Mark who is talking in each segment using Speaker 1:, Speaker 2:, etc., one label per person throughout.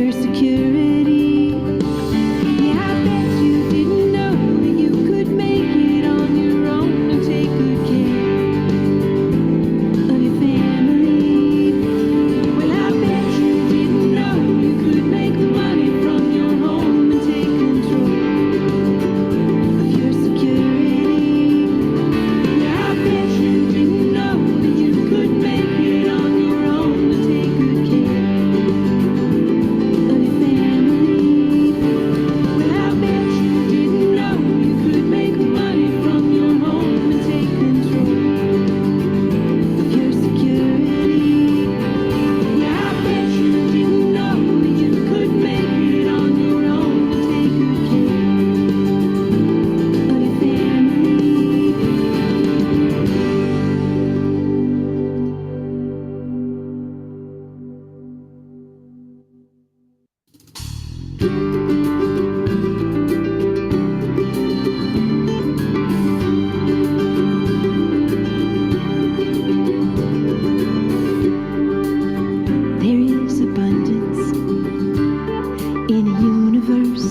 Speaker 1: your security. Yeah, I bet you didn't know that you could make it on your own and take good care of your family. Well, I bet you didn't know you could make money from your home and take control of your security. Yeah, I bet you didn't know that you could make it on your own and take good care of your family. Well, I bet you didn't know you could make money from your home and take control of your security. Yeah, I bet you didn't know that you could make it on your own and take good care of your family. There is abundance in a universe,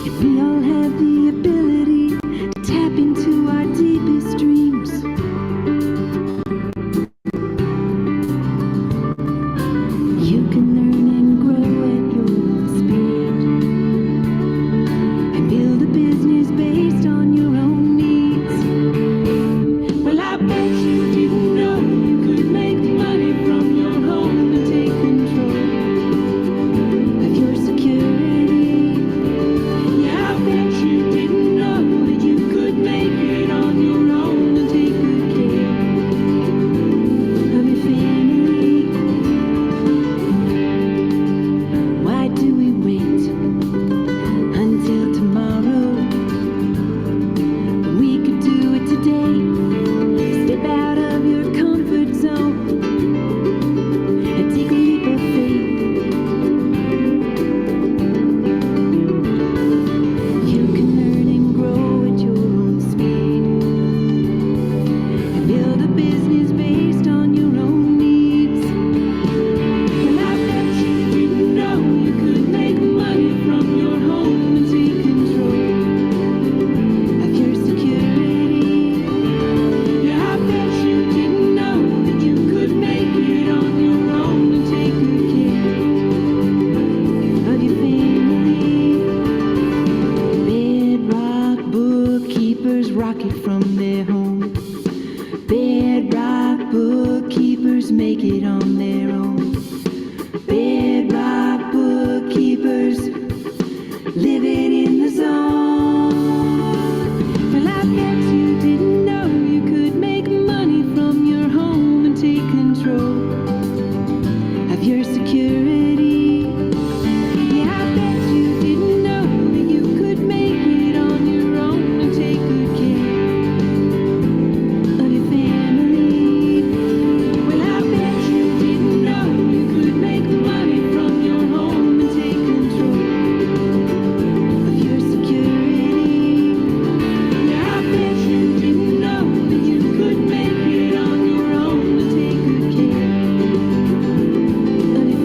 Speaker 1: and we all have the ability to tap into our deepest dreams. You can learn and grow at your own speed and build a business based on your own needs. Well, I bet you didn't know you could make money from your home and take control of your security. Yeah, I bet you didn't know that you could make it on your own and take good care of your family. Why do we wait until tomorrow when we could do it today? Step out of your comfort zone and take a leap of faith. You can learn and grow at your own speed and build a business based on your own needs. Well, I bet you didn't know you could make money from your home and take control of your security. Yeah, I bet you didn't know that you could make it on your own and take good care of your family. Bedrock bookkeepers rocket from their home. Bedrock bookkeepers make it on their own. Bedrock bookkeepers living in the zone. Well, I bet you didn't know you could make money from your home and take control of your security. Yeah, I bet you didn't know that you could make it on your own and take good care of your family. Well, I bet you didn't know you could make money from your home and take control of your security. Yeah, I bet you didn't know that you could make it on your own and take good care of your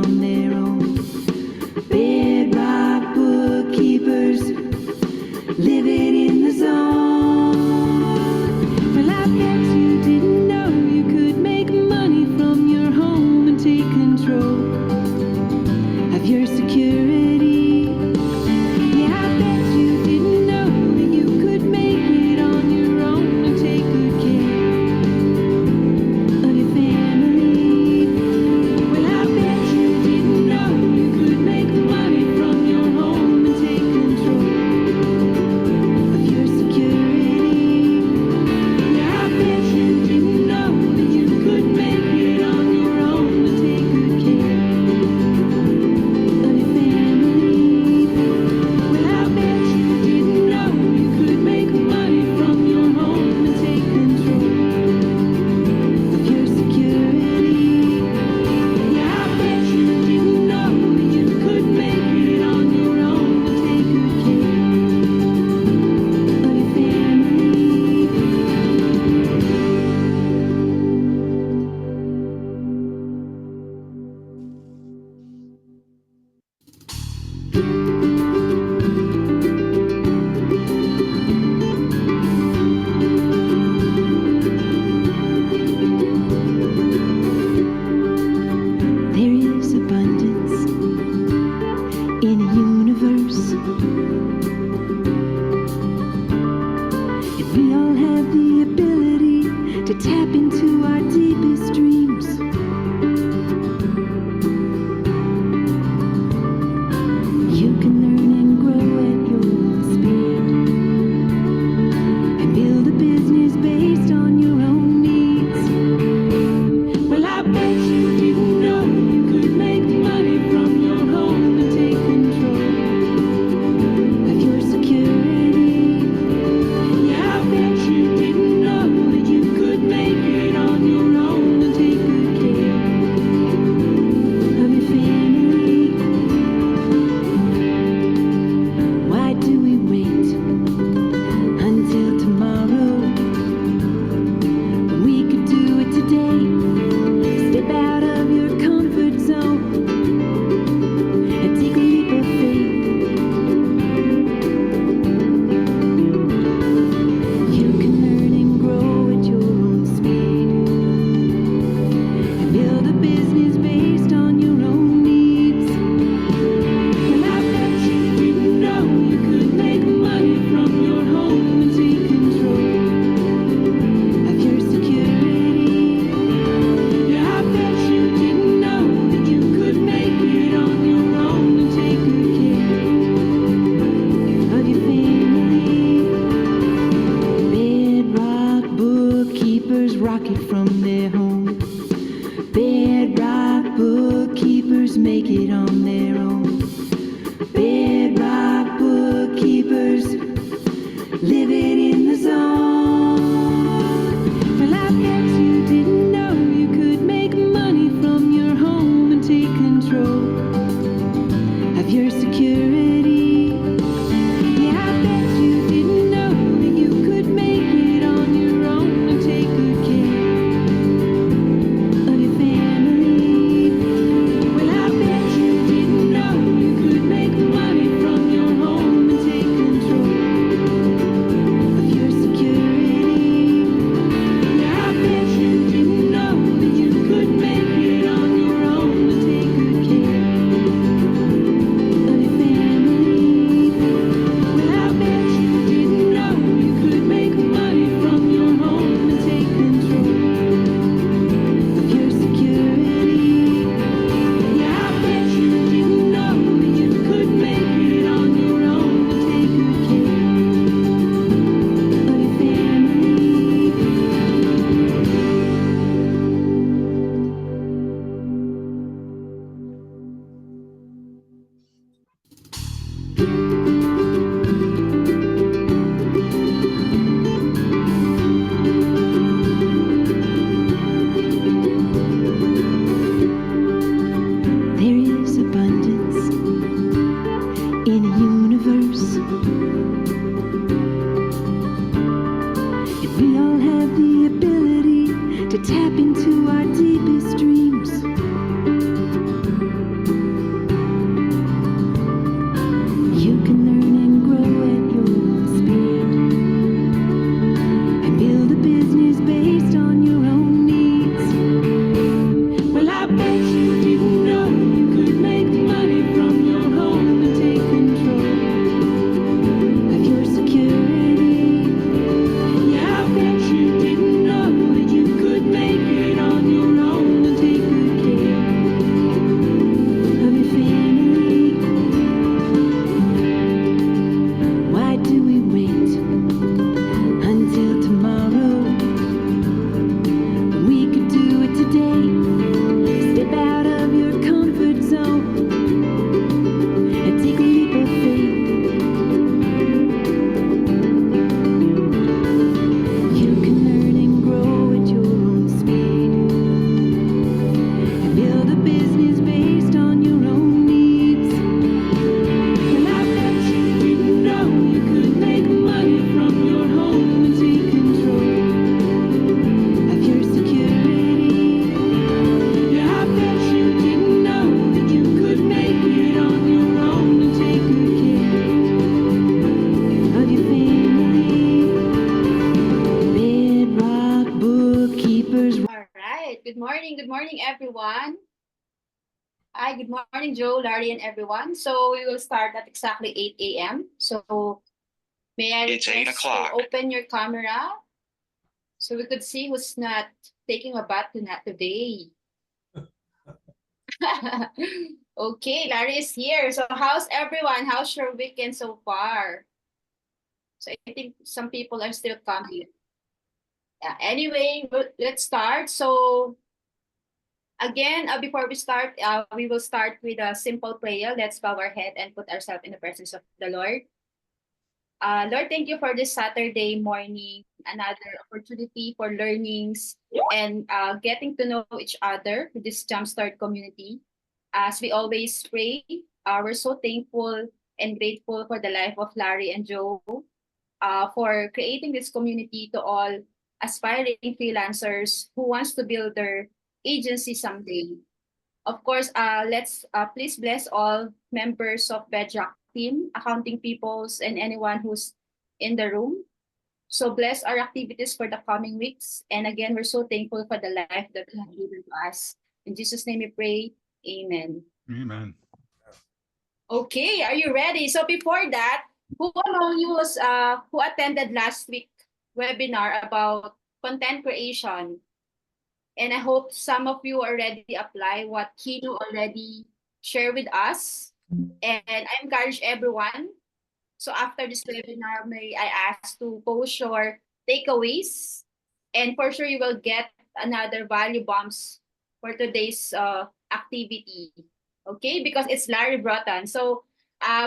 Speaker 1: on their own. Bedrock bookkeepers living in the zone. Well, I bet you didn't know you could make money from your home and take control of your security. Yeah, I bet you didn't know that you could make it on your own and take good care of your family. Well, I bet you didn't know you could make money from your home and take control of your security. Yeah, I bet you didn't know that you could make it on your own and take good care of your family. Well, I bet you didn't know you could make money from your home and take control of your security. Yeah, I bet you didn't know that you could make it on your own and take good care of your family. There is abundance in a universe, and we all have the ability to tap into our deepest dreams. You can learn and grow at your own speed and build a business based on your own needs. Well, I bet you didn't know you could make money from your home and take control of your security. Yeah, I bet you didn't know that you could make it on your own and take good care of your family. Why do we wait until tomorrow when we could do it today? Step out of your comfort zone and take a leap of faith. You can learn and grow at your own speed and build a business based on your own needs. Well, I bet you didn't know you could make money from your home and take control of your security. Yeah, I bet you didn't know that you could make it on your own and take good care of your family. Bedrock bookkeepers rocket from their home. Bedrock bookkeepers make it on their own. Bedrock bookkeepers living in the zone. Well, I bet you didn't know you could make money from your home and take control of your security. Yeah, I bet you didn't know that you could make it on your own and take good care of your family. Well, I bet you
Speaker 2: Hi, good morning, Joe, Larry, and everyone. So we will start at exactly 8 a.m. So may I
Speaker 3: It's 8
Speaker 2: request to
Speaker 3: o'clock.
Speaker 2: open your camera so we could see who's not taking a bath today. Okay, Larry is here. So how's everyone? How's your weekend so far? So I think some people are still coming. Yeah, anyway, let's start. So again, before we start, we will start with a simple prayer. Let's bow our head and put ourselves in the presence of the Lord. Lord, thank you for this Saturday morning, another opportunity for learnings and getting to know each other with this Jumpstart community. As we always pray, we're so thankful and grateful for the life of Larry and Joe, for creating this community to all aspiring freelancers who wants to build their agency someday. Of course, let's please bless all members of Bedrock team, accounting peoples, and anyone who's in the room. So bless our activities for the coming weeks. And again, we're so thankful for the life that you have given to us. In Jesus' name we pray. Amen.
Speaker 4: Amen.
Speaker 2: Okay, are you ready? So before that, who among you was who attended last week webinar about content creation? And I hope some of you already apply what Kino already shared with us. And I encourage everyone. So after this webinar, may I ask to post your takeaways. And for sure, you will get another value bombs for today's activity. Okay, because it's Larry Broughton. So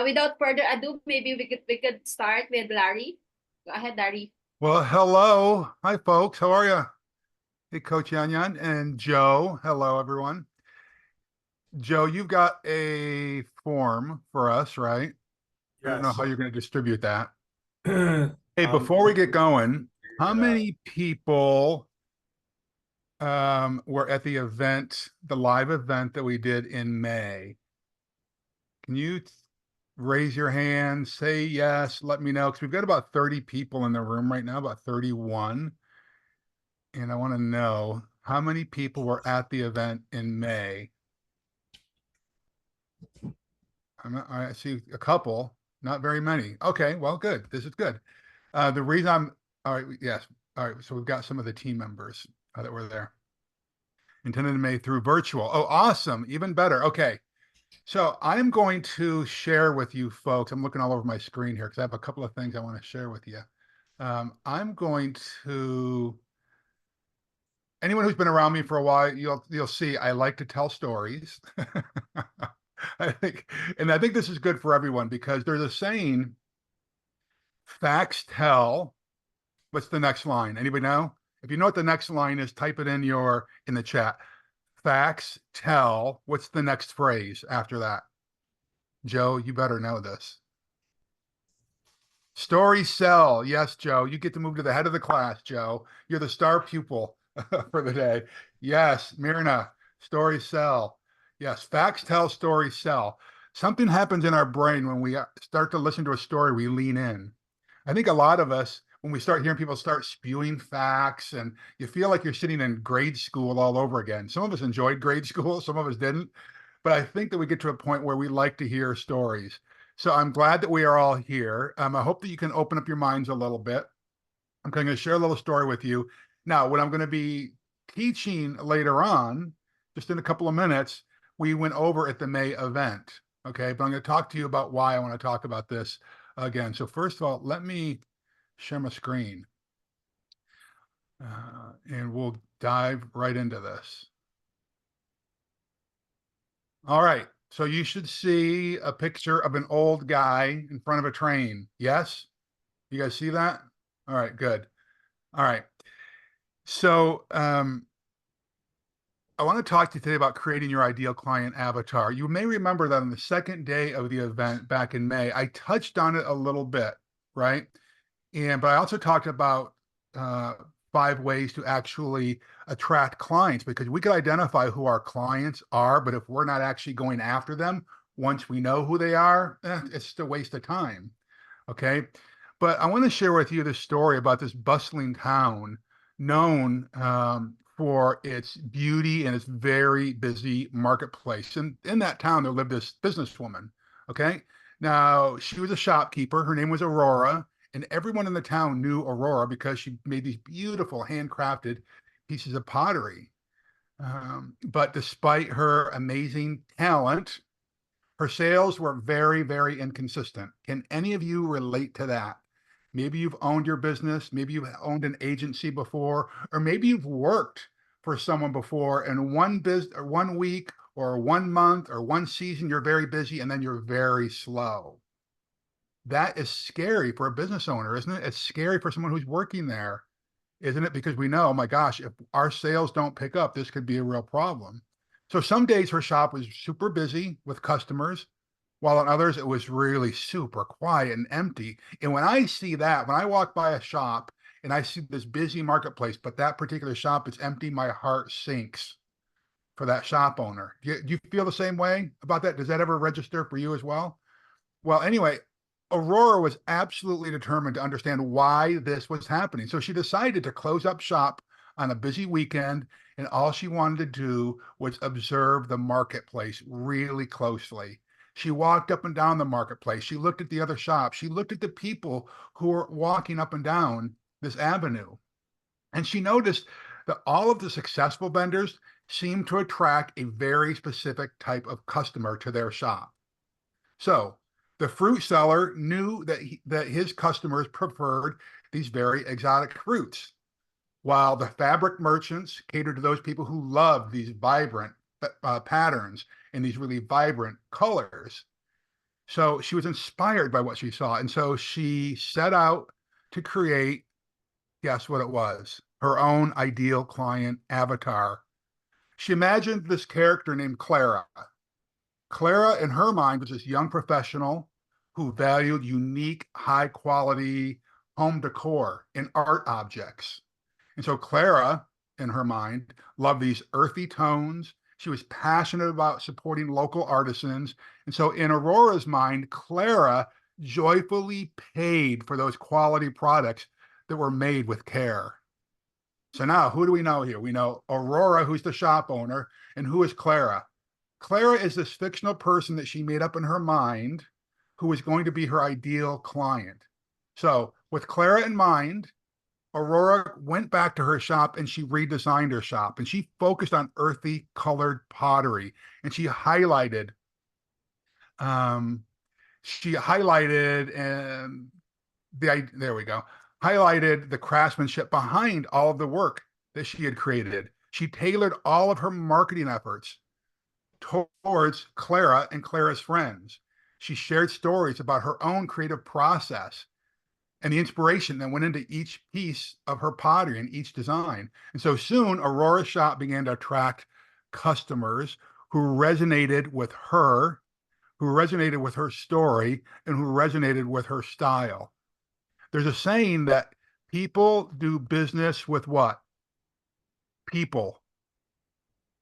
Speaker 2: without further ado, maybe we could start with Larry. Go ahead, Larry.
Speaker 4: Well, hello. Hi, folks. How are you? Hey, Coach Yan Yan and Joe. Hello, everyone. Joe, you've got a form for us, right? I don't know how you're going to distribute that. Hey, before we get going, how many people were at the event, the live event that we did in May? Can you raise your hand, say yes, let me know, because we've got about 30 people in the room right now, about 31. And I want to know how many people were at the event in May. I see a couple, not very many. Okay, well, good. This is good. The reason all right, yes. All right, so we've got some of the team members that were there. Intended in May through virtual. Oh, awesome. Even better. Okay. So I'm going to share with you folks. I'm looking all over my screen here because I have a couple of things I want to share with you. I'm going to, anyone who's been around me for a while, you'll see I like to tell stories. I think this is good for everyone because there's a saying, facts tell. What's the next line? Anybody know? If you know what the next line is, type it in the chat. Facts tell. What's the next phrase after that? Joe, you better know this. Stories sell. Yes, Joe, you get to move to the head of the class, Joe. You're the star pupil for the day. Yes, Myrna, stories sell. Yes, facts tell, stories sell. Something happens in our brain when we start to listen to a story, we lean in. I think a lot of us, when we start hearing people start spewing facts, and you feel like you're sitting in grade school all over again. Some of us enjoyed grade school, some of us didn't. But I think that we get to a point where we like to hear stories. So I'm glad that we are all here. I hope that you can open up your minds a little bit. I'm going to share a little story with you. Now, what I'm going to be teaching later on, just in a couple of minutes, we went over at the May event. Okay, but I'm going to talk to you about why I want to talk about this again. So first of all, let me share my screen. And we'll dive right into this. All right. So you should see a picture of an old guy in front of a train. Yes? You guys see that? All right, good. All right. So I want to talk to you today about creating your ideal client avatar. You may remember that on the second day of the event back in May, I touched on it a little bit, right? But I also talked about 5 ways to actually attract clients, because we could identify who our clients are, but if we're not actually going after them, once we know who they are, it's just a waste of time. Okay. But I want to share with you this story about this bustling town known for its beauty and its very busy marketplace. And in that town, there lived this businesswoman. Okay. Now, she was a shopkeeper. Her name was Aurora. And everyone in the town knew Aurora because she made these beautiful handcrafted pieces of pottery. But despite her amazing talent, her sales were very, very inconsistent. Can any of you relate to that? Maybe you've owned your business, maybe you've owned an agency before, or maybe you've worked for someone before, and one week or 1 month or one season, you're very busy and then you're very slow. That is scary for a business owner, isn't it? It's scary for someone who's working there, isn't it? Because we know, oh my gosh, if our sales don't pick up, this could be a real problem. So some days her shop was super busy with customers, while on others it was really super quiet and empty. And when I see that, when I walk by a shop and I see this busy marketplace, but that particular shop is empty, my heart sinks for that shop owner. Do you feel the same way about that? Does that ever register for you as well? Well, anyway, Aurora was absolutely determined to understand why this was happening. So she decided to close up shop on a busy weekend, and all she wanted to do was observe the marketplace really closely. She walked up and down the marketplace. She looked at the other shops. She looked at the people who were walking up and down this avenue. And she noticed that all of the successful vendors seemed to attract a very specific type of customer to their shop. So the fruit seller knew that his customers preferred these very exotic fruits, while the fabric merchants catered to those people who love these vibrant patterns and these really vibrant colors. So she was inspired by what she saw. And so she set out to create, guess what it was? Her own ideal client avatar. She imagined this character named Clara. Clara, in her mind, was this young professional who valued unique, high quality home decor and art objects. And so Clara, in her mind, loved these earthy tones. She was passionate about supporting local artisans. And so in Aurora's mind, Clara joyfully paid for those quality products that were made with care. So now, who do we know here? We know Aurora, who's the shop owner, and who is Clara? Clara is this fictional person that she made up in her mind who is going to be her ideal client. So with Clara in mind, Aurora went back to her shop and she redesigned her shop, and she focused on earthy colored pottery, and she highlighted highlighted the craftsmanship behind all of the work that she had created. She tailored all of her marketing efforts towards Clara and Clara's friends. She shared stories about her own creative process and the inspiration that went into each piece of her pottery and each design. And so soon, Aurora's shop began to attract customers who resonated with her, who resonated with her story, and who resonated with her style. There's a saying that people do business with what? People.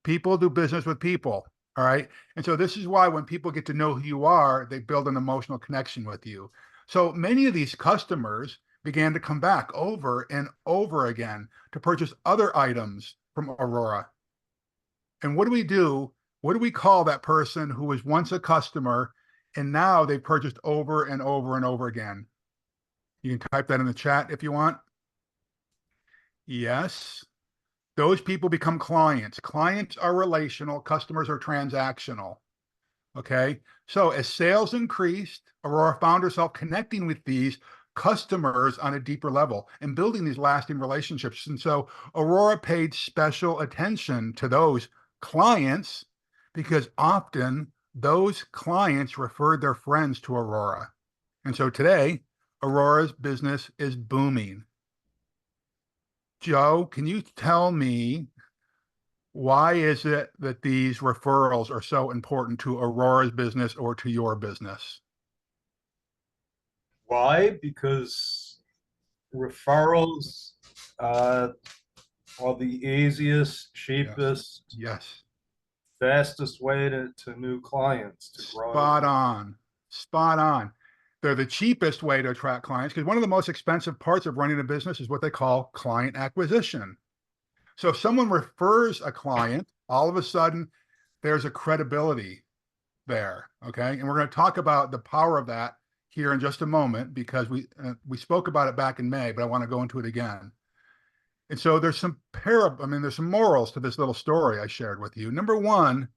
Speaker 4: People do business with people. All right. And so this is why when people get to know who you are, they build an emotional connection with you. So many of these customers began to come back over and over again to purchase other items from Aurora. And what do we do? What do we call that person who was once a customer and now they purchased over and over and over again? You can type that in the chat if you want. Yes. Those people become clients. Clients are relational, customers are transactional. Okay. So as sales increased, Aurora found herself connecting with these customers on a deeper level and building these lasting relationships. And so Aurora paid special attention to those clients because often those clients referred their friends to Aurora. And so today, Aurora's business is booming. Joe, can you tell me why is it that these referrals are so important to Aurora's business or to your business?
Speaker 3: Why? Because referrals are the easiest, cheapest,
Speaker 4: Yes.
Speaker 3: fastest way to new clients to grow.
Speaker 4: Spot on. Spot on. They're the cheapest way to attract clients because one of the most expensive parts of running a business is what they call client acquisition. So if someone refers a client, all of a sudden there's a credibility there. Okay. And we're going to talk about the power of that here in just a moment, because we spoke about it back in May, but I want to go into it again. And so there's some there's some morals to this little story I shared with you. Number one,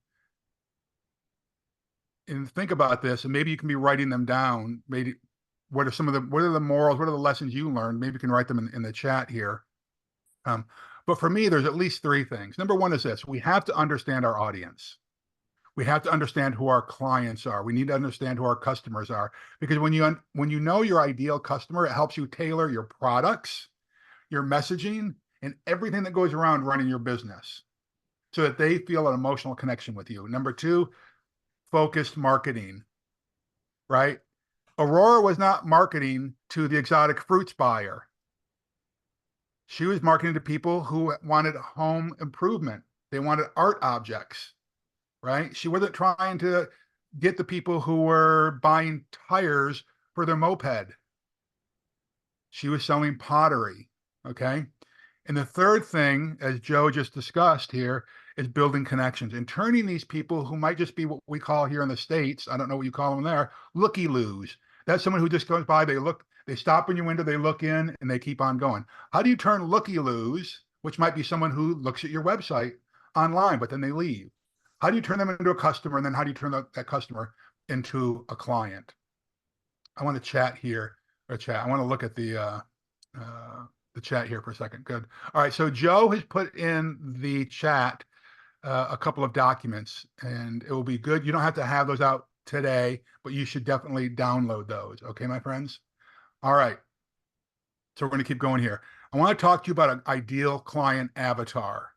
Speaker 4: and think about this, and maybe you can be writing them down. Maybe what are the morals? What are the lessons you learned? Maybe you can write them in the chat here. But for me, there's at least three things. Number one is this: we have to understand our audience. We have to understand who our clients are. We need to understand who our customers are, because when you know your ideal customer, it helps you tailor your products, your messaging, and everything that goes around running your business so that they feel an emotional connection with you. Number two, focused marketing, right? Aurora was not marketing to the exotic fruits buyer. She was marketing to people who wanted home improvement. They wanted art objects, right? She wasn't trying to get the people who were buying tires for their moped. She was selling pottery, okay? And the third thing, as Joe just discussed here, is building connections and turning these people who might just be what we call here in the States, I don't know what you call them there, looky-loos. That's someone who just goes by, they stop in your window, they look in, and they keep on going. How do you turn looky-loos, which might be someone who looks at your website online, but then they leave? How do you turn them into a customer, and then how do you turn that customer into a client? I want to chat here, I want to look at the chat here for a second. Good. All right. So Joe has put in the chat a couple of documents, and it will be good. You don't have to have those out today, but you should definitely download those. Okay, my friends? All right. So we're going to keep going here. I want to talk to you about an ideal client avatar.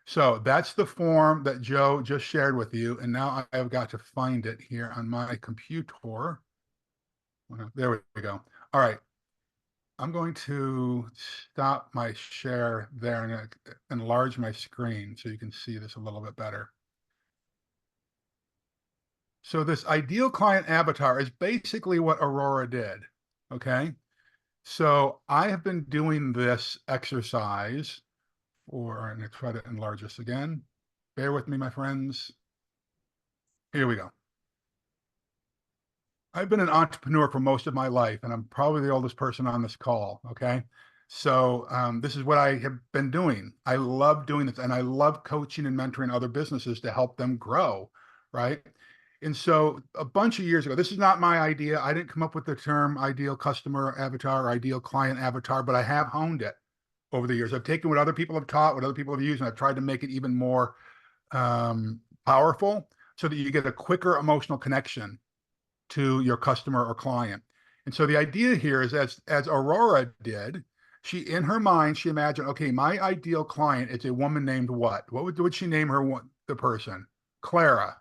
Speaker 4: So that's the form that Joe just shared with you. And now I've got to find it here on my computer. There we go. All right. I'm going to stop my share there and enlarge my screen so you can see this a little bit better. So this ideal client avatar is basically what Aurora did, okay? So I have been doing this exercise I'm going to try to enlarge this again. Bear with me, my friends. Here we go. I've been an entrepreneur for most of my life, and I'm probably the oldest person on this call, okay? So this is what I have been doing. I love doing this, and I love coaching and mentoring other businesses to help them grow, right? And so a bunch of years ago, this is not my idea. I didn't come up with the term ideal customer avatar or ideal client avatar, but I have honed it over the years. I've taken what other people have taught, what other people have used, and I've tried to make it even more powerful so that you get a quicker emotional connection to your customer or client. And so the idea here is, as Aurora did, in her mind, she imagined, okay, my ideal client is a woman named what? What would she name the person? Clara,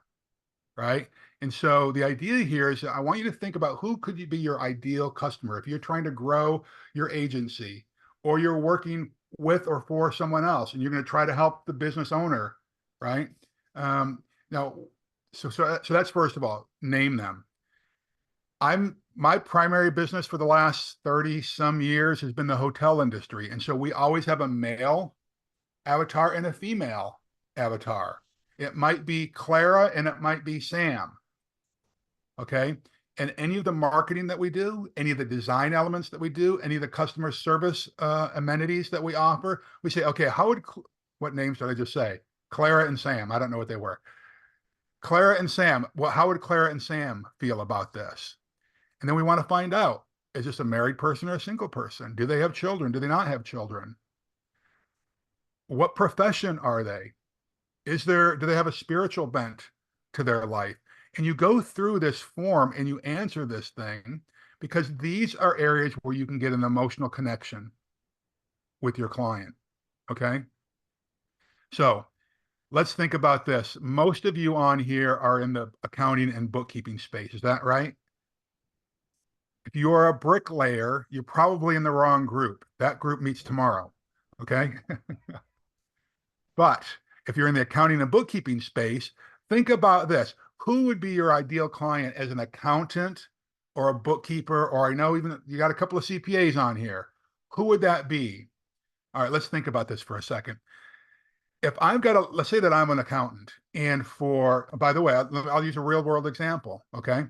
Speaker 4: right? And so the idea here is, I want you to think about who could be your ideal customer. If you're trying to grow your agency, or you're working with or for someone else, and you're going to try to help the business owner, right? Now, so that's first of all, name them. My primary business for the last 30 some years has been the hotel industry. And so we always have a male avatar and a female avatar. It might be Clara and it might be Sam. Okay. And any of the marketing that we do, any of the design elements that we do, any of the customer service amenities that we offer, we say, okay, what names did I just say? Clara and Sam. I don't know what they were. Clara and Sam. Well, how would Clara and Sam feel about this? And then we want to find out, is this a married person or a single person? Do they have children? Do they not have children? What profession are they? Do they have a spiritual bent to their life? And you go through this form and you answer this thing, because these are areas where you can get an emotional connection with your client, okay? So let's think about this. Most of you on here are in the accounting and bookkeeping space. Is that right? If you are a bricklayer, you're probably in the wrong group. That group meets tomorrow, okay? But if you're in the accounting and bookkeeping space, think about this. Who would be your ideal client as an accountant or a bookkeeper, or I know even you got a couple of CPAs on here. Who would that be? All right, let's think about this for a second. if I've got a, let's say that I'm an accountant, and by the way, I'll use a real world example. Okay.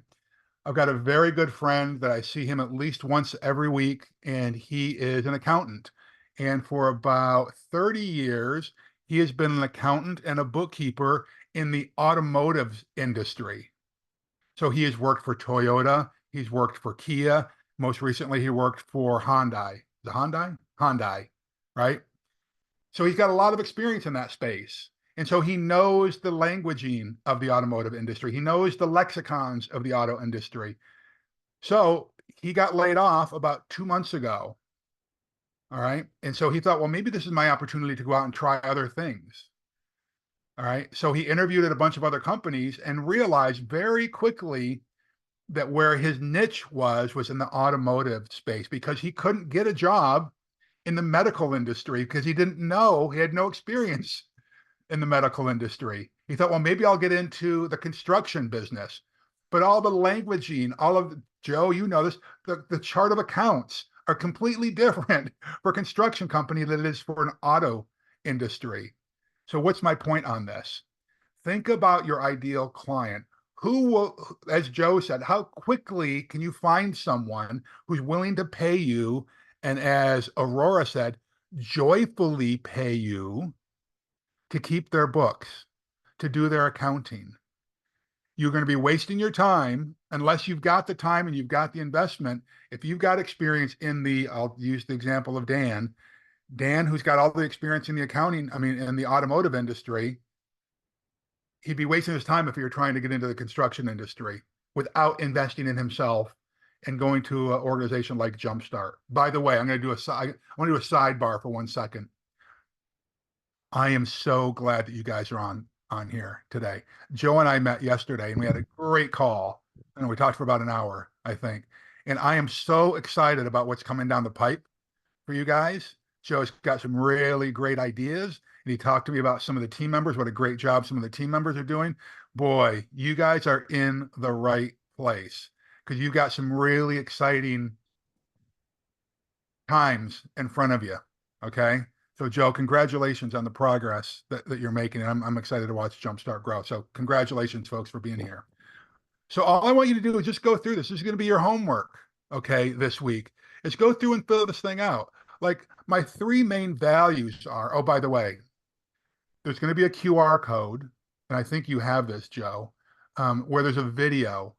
Speaker 4: I've got a very good friend that I see him at least once every week, and he is an accountant. And for about 30 years, he has been an accountant and a bookkeeper in the automotive industry. So he has worked for Toyota, he's worked for Kia. Most recently, he worked for Hyundai. The Hyundai? Hyundai, right? So he's got a lot of experience in that space. And so he knows the languaging of the automotive industry. He knows the lexicons of the auto industry. So he got laid off about 2 months ago. All right. And so he thought, well, maybe this is my opportunity to go out and try other things. All right. So he interviewed at a bunch of other companies and realized very quickly that where his niche was in the automotive space, because he couldn't get a job in the medical industry because he didn't know, he had no experience in the medical industry. He thought, well, maybe I'll get into the construction business. But all the languaging, Joe, you know this, the chart of accounts are completely different for a construction company than it is for an auto industry. So what's my point on this? Think about your ideal client. Who will, as Joe said, how quickly can you find someone who's willing to pay you? And as Aurora said, joyfully pay you to keep their books, to do their accounting. You're going to be wasting your time unless you've got the time and you've got the investment. If you've got experience I'll use the example of Dan, who's got all the experience in the accounting, in the automotive industry, he'd be wasting his time if he were trying to get into the construction industry without investing in himself and going to an organization like Jumpstart. By the way, I'm going to do a sidebar for 1 second. I am so glad that you guys are on here today. Joe and I met yesterday and we had a great call. And we talked for about an hour, I think. And I am so excited about what's coming down the pipe for you guys. Joe's got some really great ideas. And he talked to me about some of the team members, what a great job some of the team members are doing. Boy, you guys are in the right place because you've got some really exciting times in front of you. Okay. So Joe, congratulations on the progress that you're making. And I'm excited to watch Jumpstart grow. So congratulations, folks, for being here. So all I want you to do is just go through this. This is going to be your homework, okay, this week. Is go through and fill this thing out. Like my 3 main values are, oh, by the way, there's going to be a QR code, and I think you have this, Joe, where there's a video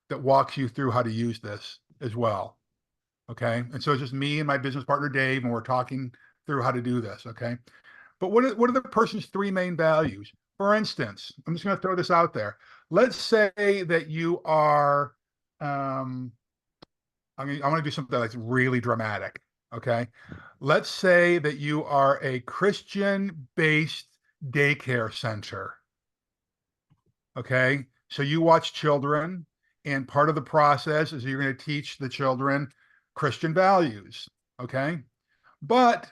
Speaker 4: that walks you through how to use this as well, okay? And so it's just me and my business partner, Dave, and we're talking through how to do this, okay? But what are the person's 3 main values? For instance, I'm just going to throw this out there. Let's say that you are, I'm going to do something that's really dramatic, okay? Let's say that you are a Christian-based daycare center, okay? So you watch children, and part of the process is you're going to teach the children Christian values, okay? But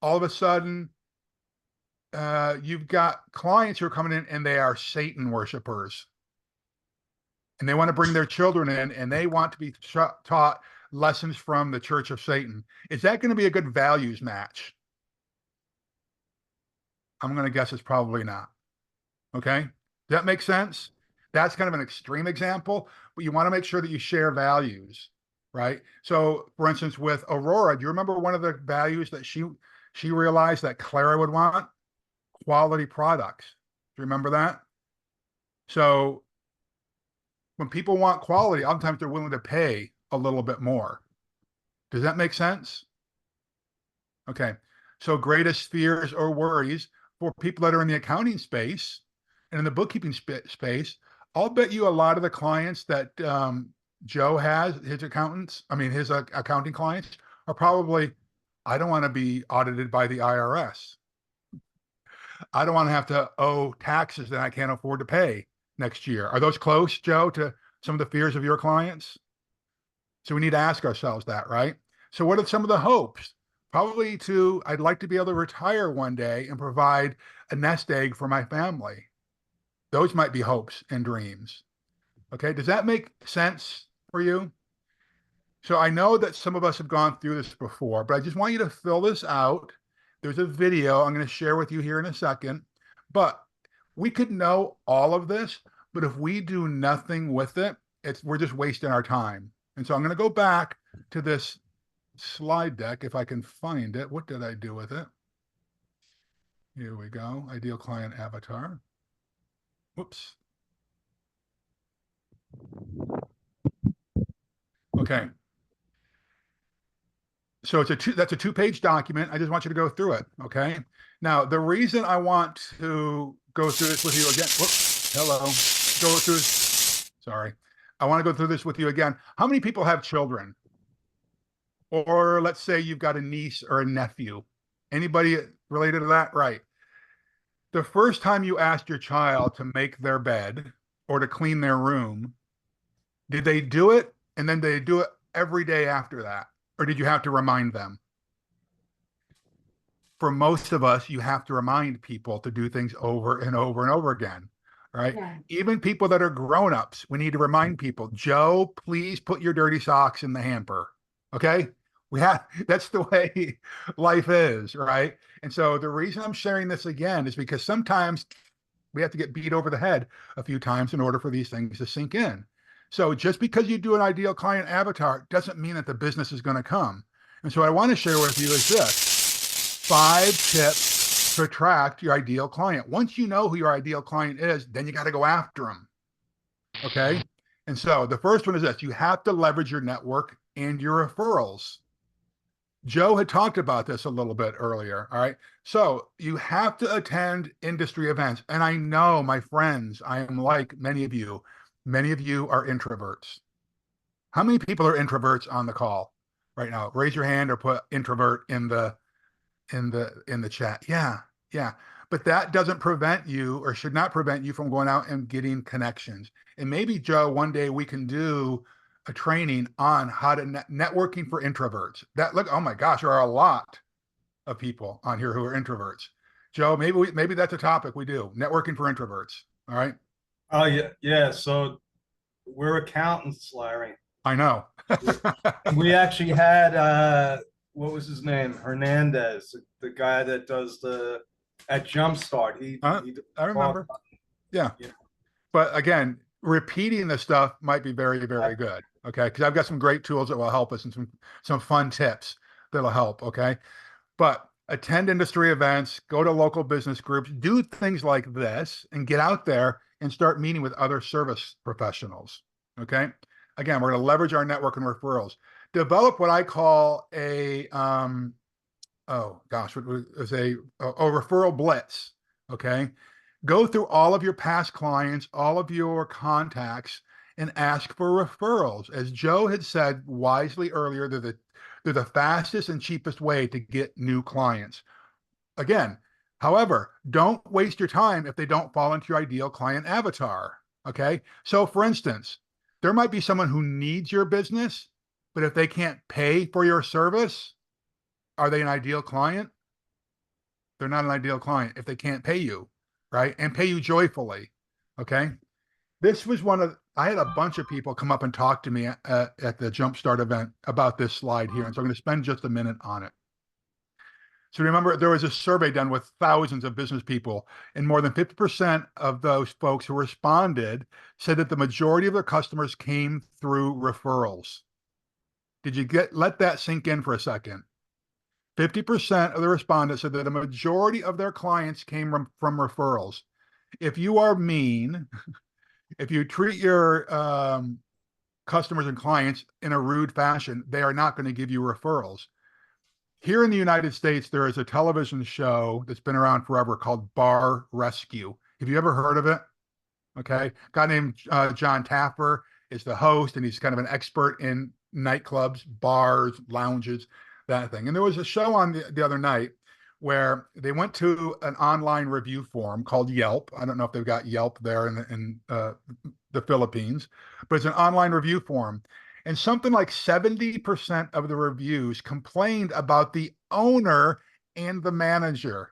Speaker 4: all of a sudden, you've got clients who are coming in and they are Satan worshipers. And they want to bring their children in and they want to be taught lessons from the Church of Satan. Is that going to be a good values match? I'm going to guess it's probably not. Okay. Does that make sense? That's kind of an extreme example, but you want to make sure that you share values, right? So for instance, with Aurora, do you remember one of the values that she realized that Clara would want? Quality products. Do you remember that? So when people want quality, oftentimes they're willing to pay a little bit more. Does that make sense? Okay. So greatest fears or worries for people that are in the accounting space and in the bookkeeping space, I'll bet you a lot of the clients that Joe has, his accounting clients are probably, I don't want to be audited by the IRS. I don't want to have to owe taxes that I can't afford to pay next year. Are those close, Joe, to some of the fears of your clients? So we need to ask ourselves that, right? So what are some of the hopes? Probably I'd like to be able to retire one day and provide a nest egg for my family. Those might be hopes and dreams. Okay, does that make sense for you? So I know that some of us have gone through this before, but I just want you to fill this out, There's a video I'm going to share with you here in a second, but we could know all of this, but if we do nothing with it, we're just wasting our time. And so I'm going to go back to this slide deck if I can find it. What did I do with it? Here we go. Ideal client avatar. Whoops. Okay. So that's a 2-page document. I just want you to go through it. Okay. Now, the reason I want to go through this with you again, whoops, hello, go through, sorry. I want to go through this with you again. How many people have children? Or let's say you've got a niece or a nephew. Anybody related to that? Right. The first time you asked your child to make their bed or to clean their room, did they do it? And then they do it every day after that? Or did you have to remind them? For most of us, you have to remind people to do things over and over and over again, right?
Speaker 2: Yeah.
Speaker 4: Even people that are grown-ups, we need to remind people, Joe, please put your dirty socks in the hamper, okay? That's the way life is, right? And so the reason I'm sharing this again is because sometimes we have to get beat over the head a few times in order for these things to sink in. So just because you do an ideal client avatar doesn't mean that the business is going to come. And so what I want to share with you is this: 5 tips to attract your ideal client. Once you know who your ideal client is, then you got to go after them. Okay. And so the first one is this: you have to leverage your network and your referrals. Joe had talked about this a little bit earlier. All right. So you have to attend industry events. And I know, my friends, I am like many of you are introverts. How many people are introverts on the call right now? Raise your hand or put introvert in the chat. Yeah. But that doesn't prevent you, or should not prevent you, from going out and getting connections. And maybe, Joe, one day we can do a training on how to networking for introverts. Oh my gosh, there are a lot of people on here who are introverts. Joe, maybe that's a topic we do, networking for introverts. All right.
Speaker 3: Oh, yeah. So we're accountants, Larry.
Speaker 4: I know.
Speaker 3: We actually had, what was his name? Hernandez, the guy that does at Jumpstart.
Speaker 4: I remember. Yeah.
Speaker 3: Yeah.
Speaker 4: But again, repeating the stuff might be very, very good. Okay. Because I've got some great tools that will help us, and some fun tips that'll help. Okay. But attend industry events, go to local business groups, do things like this, and get out there and start meeting with other service professionals. Okay. Again, we're going to leverage our network and referrals. Develop what I call a referral blitz. Okay. Go through all of your past clients, all of your contacts, and ask for referrals. As Joe had said wisely earlier, they're the fastest and cheapest way to get new clients. Again, however, don't waste your time if they don't fall into your ideal client avatar. Okay. So for instance, there might be someone who needs your business, but if they can't pay for your service, are they an ideal client? They're not an ideal client if they can't pay you, right? And pay you joyfully. Okay. This was I had a bunch of people come up and talk to me at the Jumpstart event about this slide here. And so I'm going to spend just a minute on it. So remember, there was a survey done with thousands of business people, and more than 50% of those folks who responded said that the majority of their customers came through referrals. Did you let that sink in for a second? 50% of the respondents said that the majority of their clients came from referrals. If you are mean, if you treat your customers and clients in a rude fashion, they are not going to give you referrals. Here in the United States, there is a television show that's been around forever called Bar Rescue. Have you ever heard of it? Okay. A guy named John Taffer is the host, and he's kind of an expert in nightclubs, bars, lounges, that thing. And there was a show on the other night where they went to an online review forum called Yelp. I don't know if they've got Yelp there in the Philippines, but it's an online review forum. And something like 70% of the reviews complained about the owner and the manager,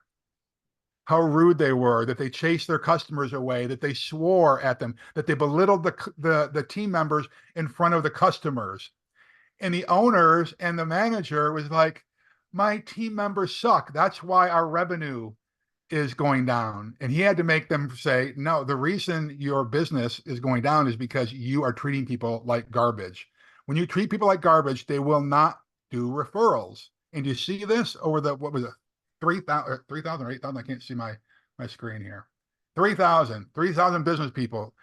Speaker 4: how rude they were, that they chased their customers away, that they swore at them, that they belittled the team members in front of the customers. And the owners and the manager was like, my team members suck. That's why our revenue is going down. And he had to make them say, no, the reason your business is going down is because you are treating people like garbage. When you treat people like garbage, they will not do referrals. And you see this over the, what was it, 3,000 or 8,000? I can't see my screen here. 3,000 business people.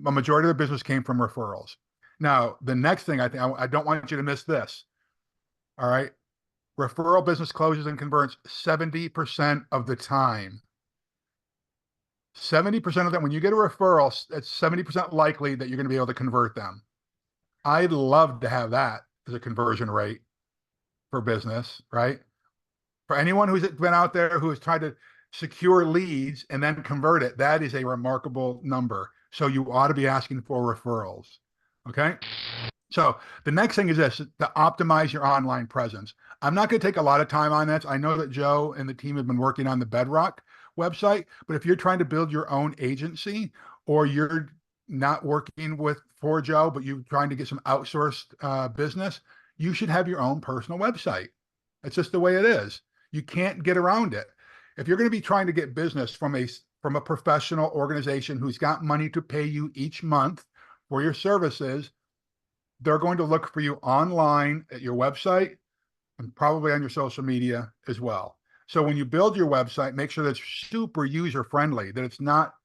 Speaker 4: A majority of the business came from referrals. Now, the next thing I don't want you to miss this. All right. Referral business closes and converts 70% of the time. 70% of them, when you get a referral, it's 70% likely that you're going to be able to convert them. I'd love to have that as a conversion rate for business, right? For anyone who's been out there who has tried to secure leads and then convert it, that is a remarkable number. So you ought to be asking for referrals. Okay. So the next thing is this, to optimize your online presence. I'm not going to take a lot of time on this. I know that Joe and the team have been working on the Bedrock website, but if you're trying to build your own agency, or you're not working for Joe, but you're trying to get some outsourced business, you should have your own personal website. It's just the way it is. You can't get around it. If you're going to be trying to get business from a professional organization who's got money to pay you each month for your services, they're going to look for you online at your website and probably on your social media as well. So when you build your website, make sure that it's super user friendly, that it's not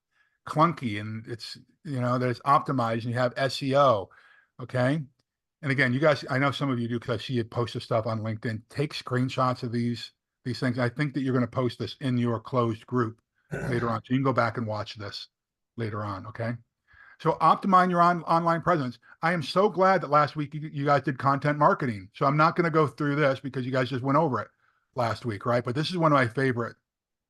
Speaker 4: clunky, and it's, that it's optimized and you have SEO. Okay. And again, you guys, I know some of you do, because I see you post this stuff on LinkedIn. Take screenshots of these things. I think that you're going to post this in your closed group later on. So you can go back and watch this later on. Okay. So optimize your online presence. I am so glad that last week you guys did content marketing. So I'm not going to go through this because you guys just went over it last week, right? But this is one of my favorite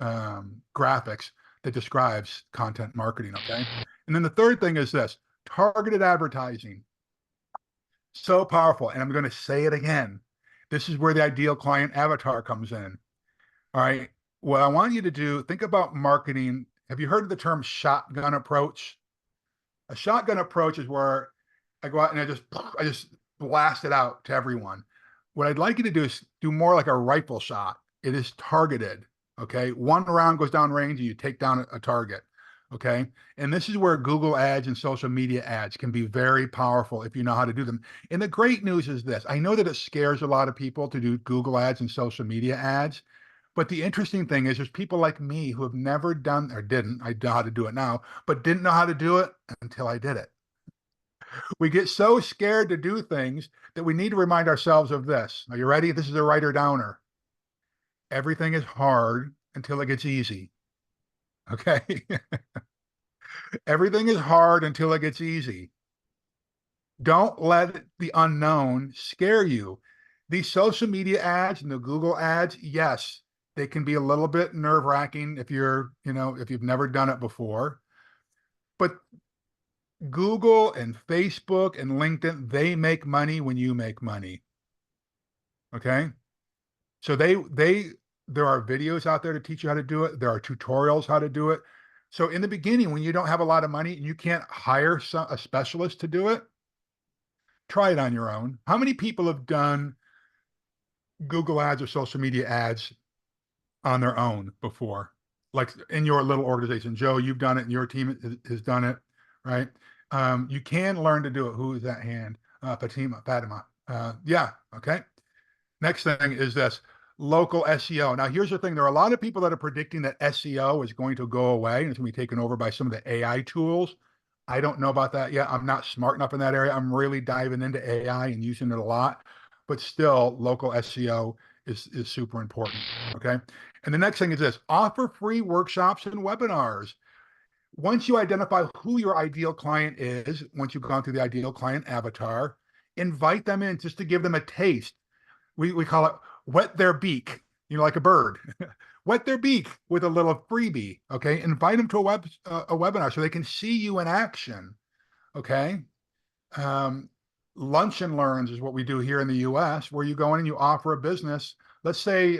Speaker 4: graphics that describes content marketing, okay? And then the third thing is this, targeted advertising. So powerful. And I'm going to say it again. This is where the ideal client avatar comes in. All right. What I want you to do, think about marketing. Have you heard of the term shotgun approach? A shotgun approach is where I go out and I just blast it out to everyone. What I'd like you to do is do more like a rifle shot. It is targeted. Okay. One round goes down range and you take down a target. Okay. And this is where Google ads and social media ads can be very powerful if you know how to do them. And the great news is this. I know that it scares a lot of people to do Google ads and social media ads. But the interesting thing is there's people like me who have never done, or didn't, I know how to do it now, but didn't know how to do it until I did it. We get so scared to do things that we need to remind ourselves of this. Are you ready? This is a writer downer. Everything is hard until it gets easy. Okay. Everything is hard until it gets easy. Don't let the unknown scare you. These social media ads and the Google ads, yes, they can be a little bit nerve-wracking if if you've never done it before. But Google and Facebook and LinkedIn, they make money when you make money. Okay? So there are videos out there to teach you how to do it. There are tutorials how to do it. So in the beginning, when you don't have a lot of money and you can't hire a specialist to do it, try it on your own. How many people have done Google ads or social media ads on their own before? Like in your little organization. Joe, you've done it and your team has done it, right? You can learn to do it. Who is that hand? Fatima. Yeah, okay. Next thing is this, local SEO. Now, here's the thing. There are a lot of people that are predicting that SEO is going to go away and it's going to be taken over by some of the AI tools. I don't know about that yet. I'm not smart enough in that area. I'm really diving into AI and using it a lot, but still local SEO is super important, okay? And the next thing is this, offer free workshops and webinars. Once you identify who your ideal client is, once you've gone through the ideal client avatar, invite them in just to give them a taste. We call it wet their beak, like a bird. Wet their beak with a little freebie, okay? Invite them to a webinar so they can see you in action, okay? Lunch and learns is what we do here in the US, where you go in and you offer a business. Let's say,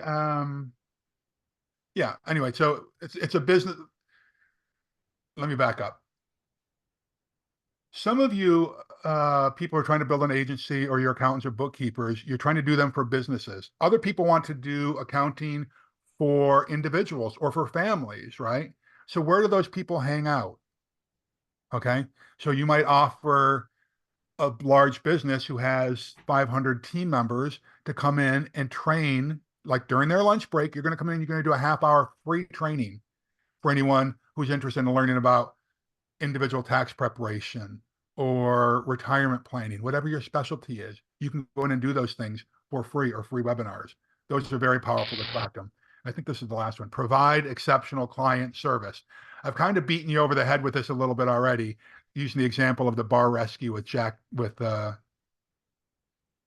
Speaker 4: yeah, anyway, so it's a business. Let me back up. Some of you people are trying to build an agency, or your accountants or bookkeepers, you're trying to do them for businesses. Other people want to do accounting for individuals or for families, right? So where do those people hang out? Okay. So you might offer a large business who has 500 team members to come in and train, like during their lunch break, you're going to come in, you're going to do a half-hour free training for anyone who's interested in learning about individual tax preparation or retirement planning, whatever your specialty is. You can go in and do those things for free, or free webinars. Those are very powerful to attract them. I think this is the last one. Provide exceptional client service. I've kind of beaten you over the head with this a little bit already, using the example of the bar rescue with now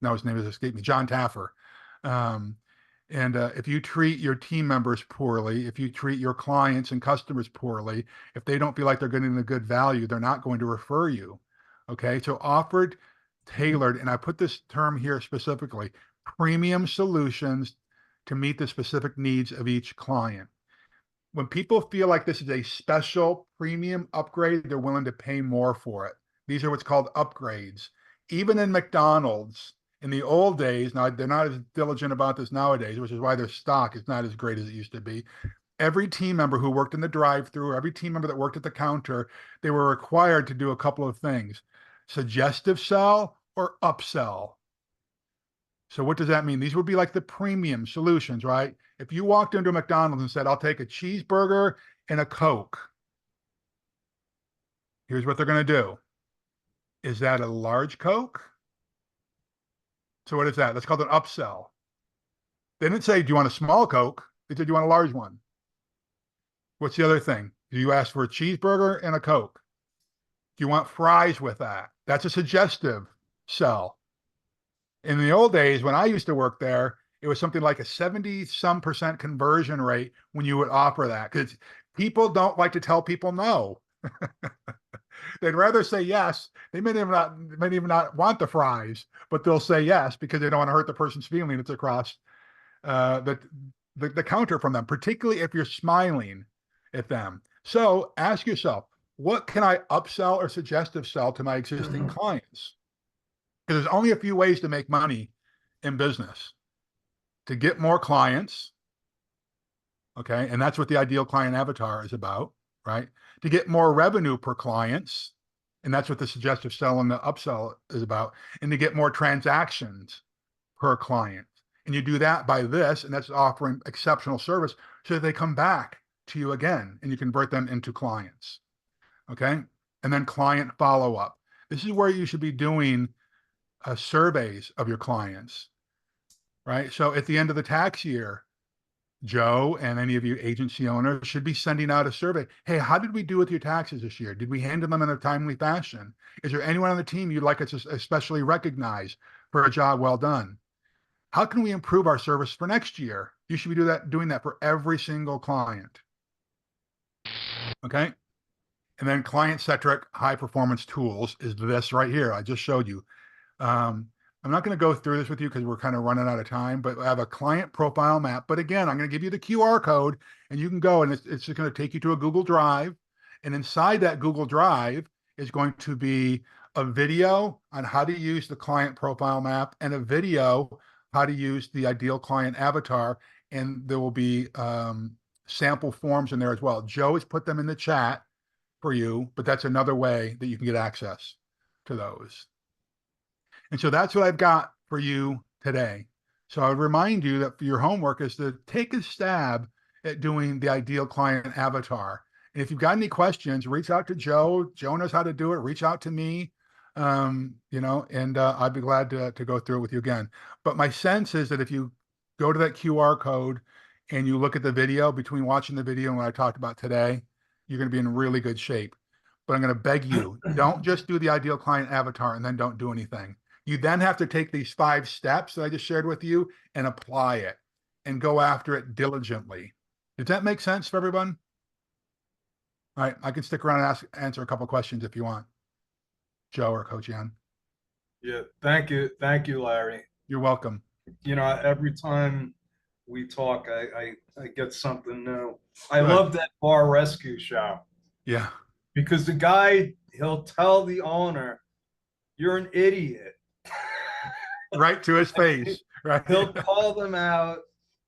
Speaker 4: his name has escaped me, John Taffer. If you treat your team members poorly, if you treat your clients and customers poorly, if they don't feel like they're getting a good value, they're not going to refer you. Okay, so offered, tailored, and I put this term here specifically, premium solutions to meet the specific needs of each client. When people feel like this is a special premium upgrade, they're willing to pay more for it. These are what's called upgrades. Even in McDonald's, in the old days, now they're not as diligent about this nowadays, which is why their stock is not as great as it used to be. Every team member who worked in the drive-thru, every team member that worked at the counter, they were required to do a couple of things: suggestive sell or upsell. So what does that mean? These would be like the premium solutions, right? If you walked into a McDonald's and said, I'll take a cheeseburger and a Coke, here's what they're going to do. Is that a large Coke? So what is that? That's called an upsell. They didn't say, do you want a small Coke? They said, do you want a large one? What's the other thing? Do you ask for a cheeseburger and a Coke? Do you want fries with that? That's a suggestive sell. In the old days, when I used to work there, it was something like a 70-some% conversion rate when you would offer that, because people don't like to tell people no. They'd rather say yes. They may even not want the fries, but they'll say yes because they don't want to hurt the person's feeling that's across the counter from them, particularly if you're smiling at them. So ask yourself, what can I upsell or suggestive sell to my existing clients? Because there's only a few ways to make money in business: to get more clients, okay, and that's what the ideal client avatar is about, right? To get more revenue per clients, and that's what the suggestive sell and the upsell is about, and to get more transactions per client. And you do that by this, and that's offering exceptional service so that they come back to you again and you convert them into clients, okay? And then client follow-up. This is where you should be doing surveys of your clients, right? So at the end of the tax year, Joe and any of you agency owners should be sending out a survey. Hey, how did we do with your taxes this year? Did we handle them in a timely fashion? Is there anyone on the team you'd like us to especially recognize for a job well done? How can we improve our service for next year? You should be doing that for every single client. Okay. And then client-centric high-performance tools is this right here. I just showed you. I'm not going to go through this with you because we're kind of running out of time, but I have a client profile map. But again, I'm going to give you the QR code and you can go, and it's just going to take you to a Google Drive. And inside that Google Drive is going to be a video on how to use the client profile map and a video how to use the ideal client avatar. And there will be sample forms in there as well. Joe has put them in the chat for you, but that's another way that you can get access to those. And so that's what I've got for you today. So I would remind you that for your homework is to take a stab at doing the ideal client avatar. And if you've got any questions, reach out to Joe. Joe knows how to do it. Reach out to me, and I'd be glad to go through it with you again. But my sense is that if you go to that QR code and you look at the video, between watching the video and what I talked about today, you're going to be in really good shape. But I'm going to beg you, don't just do the ideal client avatar and then don't do anything. You then have to take these 5 steps that I just shared with you and apply it and go after it diligently. Does that make sense for everyone? All right, I can stick around and answer a couple of questions if you want, Joe or Coach Yan.
Speaker 3: Yeah, thank you, Larry.
Speaker 4: You're welcome.
Speaker 3: You know, every time we talk, I get something new. I
Speaker 4: Good.
Speaker 3: love that bar rescue show
Speaker 4: Yeah.
Speaker 3: because the guy, he'll tell the owner, you're an idiot.
Speaker 4: Right to his face, right?
Speaker 3: He'll call them out,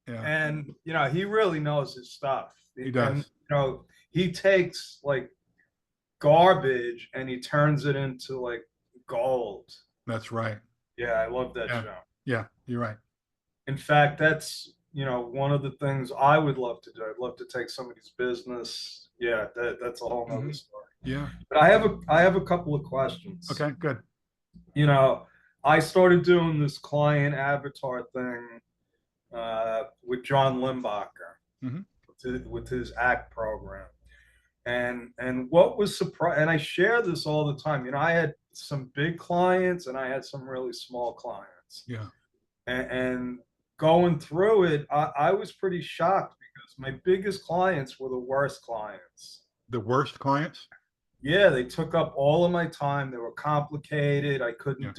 Speaker 4: Yeah,
Speaker 3: and he really knows his stuff.
Speaker 4: he does.
Speaker 3: And he takes like garbage and he turns it into like gold.
Speaker 4: That's right.
Speaker 3: Yeah, I love that
Speaker 4: Yeah.
Speaker 3: show.
Speaker 4: Yeah, you're right.
Speaker 3: In fact, that's one of the things I would love to do. I'd love to take somebody's business. Yeah, that's a whole nother
Speaker 4: Mhm.
Speaker 3: story.
Speaker 4: Yeah.
Speaker 3: But I have a couple of questions.
Speaker 4: Okay, good.
Speaker 3: I started doing this client avatar thing with John Limbacher
Speaker 4: Mhm.
Speaker 3: with his ACT program. And what was surprised, and I share this all the time, I had some big clients and I had some really small clients.
Speaker 4: Yeah.
Speaker 3: And going through it, I was pretty shocked because my biggest clients were the worst clients.
Speaker 4: The worst clients?
Speaker 3: Yeah, they took up all of my time. They were complicated. I couldn't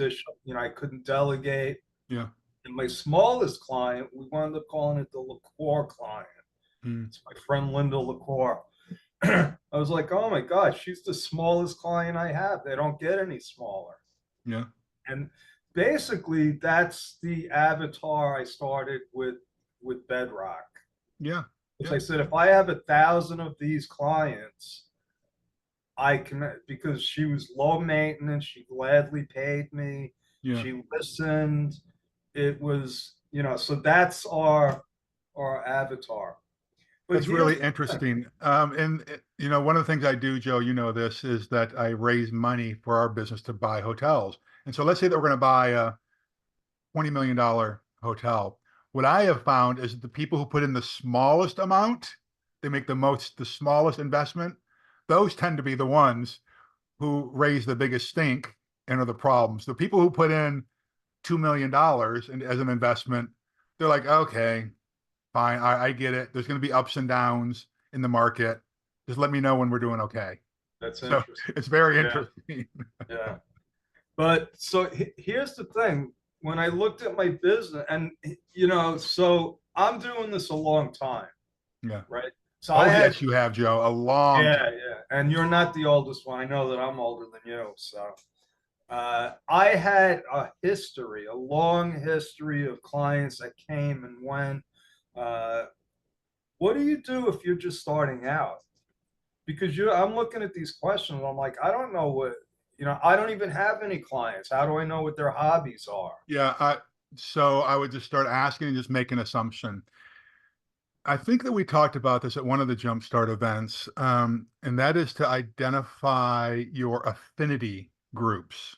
Speaker 3: I couldn't delegate.
Speaker 4: Yeah.
Speaker 3: And my smallest client, we wound up calling it the LaCour client.
Speaker 4: Mm.
Speaker 3: It's my friend Linda LaCour. I was like, oh my gosh, she's the smallest client I have. They don't get any smaller.
Speaker 4: Yeah.
Speaker 3: And basically, that's the avatar I started with Bedrock.
Speaker 4: Yeah.
Speaker 3: As
Speaker 4: Yeah.
Speaker 3: I said, if I have 1,000 of these clients, I can, because she was low maintenance, she gladly paid me,
Speaker 4: Yeah.
Speaker 3: she listened. It was, so that's our avatar. But
Speaker 4: That's really
Speaker 3: here's the thing.
Speaker 4: interesting. One of the things I do, Joe, this, is that I raise money for our business to buy hotels. And so let's say that we're going to buy a $20 million hotel. What I have found is that the people who put in the smallest amount, they make the smallest investment. Those tend to be the ones who raise the biggest stink and are the problems. The people who put in $2 million as an investment, they're like, okay, fine, I get it. There's going to be ups and downs in the market. Just let me know when we're doing okay.
Speaker 3: That's
Speaker 4: So
Speaker 3: interesting.
Speaker 4: it's very
Speaker 3: Yeah.
Speaker 4: interesting.
Speaker 3: Yeah. But so here's the thing. When I looked at my business, and so I'm doing this a long time,
Speaker 4: Yeah.
Speaker 3: right? So
Speaker 4: Oh,
Speaker 3: I had,
Speaker 4: yes, you have, Joe. A long
Speaker 3: yeah,
Speaker 4: time.
Speaker 3: yeah. And you're not the oldest one. I know that I'm older than you. So I had a long history of clients that came and went. What do you do if you're just starting out? Because I'm looking at these questions. I'm like, I don't know what, I don't even have any clients. How do I know what their hobbies are?
Speaker 4: Yeah. So I would just start asking and just make an assumption. I think that we talked about this at one of the Jumpstart events, and that is to identify your affinity groups.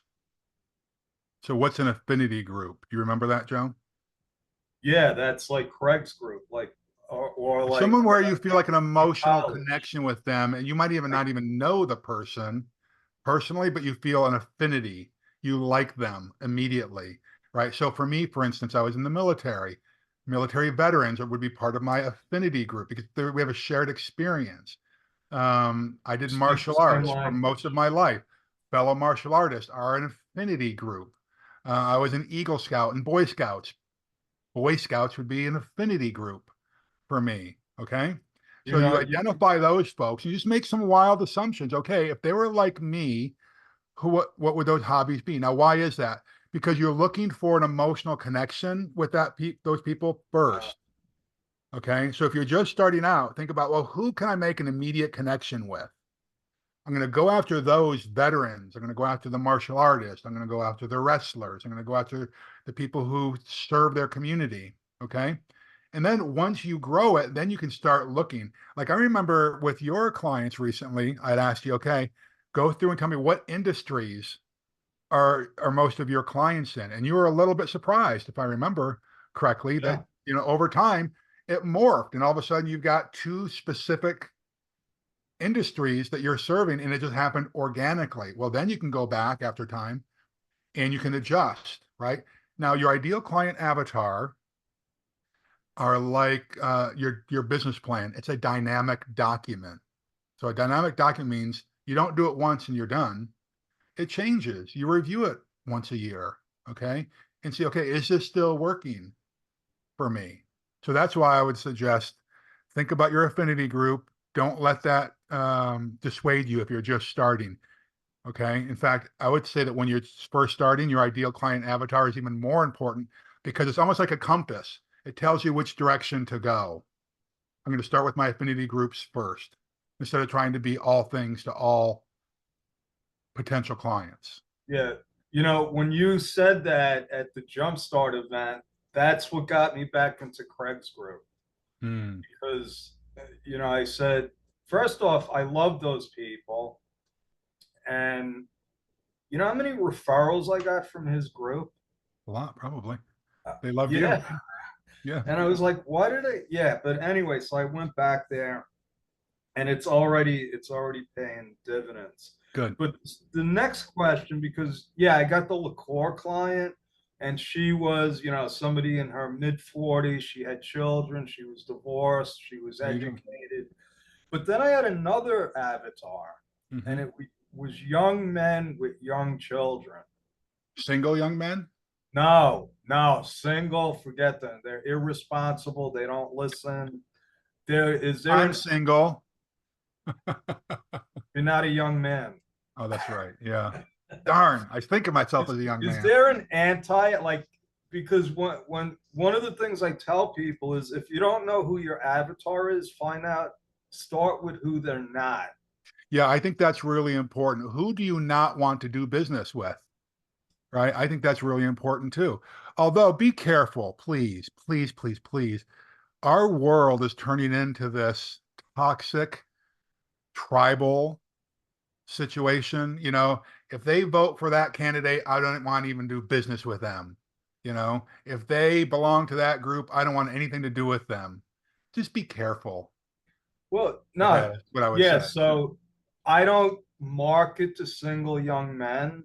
Speaker 4: So what's an affinity group? Do you remember that, Joe?
Speaker 3: Yeah, that's like Craig's group, or like
Speaker 4: Someone where you feel like an emotional
Speaker 3: college.
Speaker 4: connection with them, and you might even not even know the person personally, but you feel an affinity. You like them immediately, right? So for me, for instance, I was in the military. Military veterans would be part of my affinity group because we have a shared experience. I did
Speaker 3: Speak
Speaker 4: martial
Speaker 3: the same
Speaker 4: arts for
Speaker 3: language.
Speaker 4: most of my life. Fellow martial artists are an affinity group. I was an Eagle Scout and Boy Scouts. Boy Scouts would be an affinity group for me. Okay. So you identify those folks and you just make some wild assumptions. Okay, if they were like me, what would those hobbies be? Now, why is that? Because you're looking for an emotional connection with those people first. Okay. So if you're just starting out, think about, well, who can I make an immediate connection with? I'm going to go after those veterans. I'm going to go after the martial artists. I'm going to go after the wrestlers. I'm going to go after the people who serve their community. Okay. And then once you grow it, then you can start looking. Like I remember with your clients recently, I'd asked you, okay, go through and tell me what industries are most of your clients in. And you were a little bit surprised, if I remember correctly,
Speaker 3: Yeah.
Speaker 4: that, over time it morphed and all of a sudden you've got two specific industries that you're serving and it just happened organically. Well, then you can go back after time and you can adjust, right? Now, your ideal client avatar are like your business plan. It's a dynamic document. So a dynamic document means you don't do it once and you're done. It changes. You review it once a year, okay? And see, okay, is this still working for me? So that's why I would suggest think about your affinity group. Don't let that dissuade you if you're just starting. Okay. In fact, I would say that when you're first starting, your ideal client avatar is even more important because it's almost like a compass. It tells you which direction to go. I'm going to start with my affinity groups first instead of trying to be all things to all potential clients.
Speaker 3: Yeah. You know, when you said that at the Jumpstart event, that's what got me back into Craig's group.
Speaker 4: Hmm.
Speaker 3: Because, you know, I said, first off, I love those people. And you know how many referrals I got from his group?
Speaker 4: A lot, probably.
Speaker 3: Uh,
Speaker 4: They loved you.
Speaker 3: Yeah.
Speaker 4: Yeah.
Speaker 3: And I was like, why did I? Yeah. But anyway, so I went back there and it's already paying dividends.
Speaker 4: Good.
Speaker 3: But the next question, because yeah, I got the liqueur client, and she was, you know, somebody in her mid-40s. She had children. She was divorced. She was
Speaker 4: There you go.
Speaker 3: educated. But then I had another avatar, and
Speaker 4: Mhm.
Speaker 3: it was young men with young children.
Speaker 4: Single young men?
Speaker 3: No, no, single. Forget them. They're irresponsible. They don't listen. There
Speaker 4: I'm single.
Speaker 3: you're not a young man.
Speaker 4: Oh, that's right. Yeah. Darn. I think of myself as a young
Speaker 3: Is
Speaker 4: man.
Speaker 3: there an anti, like, because when one of the things I tell people is if you don't know who your avatar is, find out, start with who they're not.
Speaker 4: Yeah, I think that's really important. Who do you not want to do business with? Right? I think that's really important too. Although be careful, please, please, please, please. Our world is turning into this toxic tribal situation. You know, if they vote for that candidate, I don't want to even do business with them. You know, if they belong to that group, I don't want anything to do with them. Just be careful.
Speaker 3: Well,
Speaker 4: Okay,
Speaker 3: no,
Speaker 4: that's what I would
Speaker 3: yeah,
Speaker 4: say.
Speaker 3: so I don't market to single young men,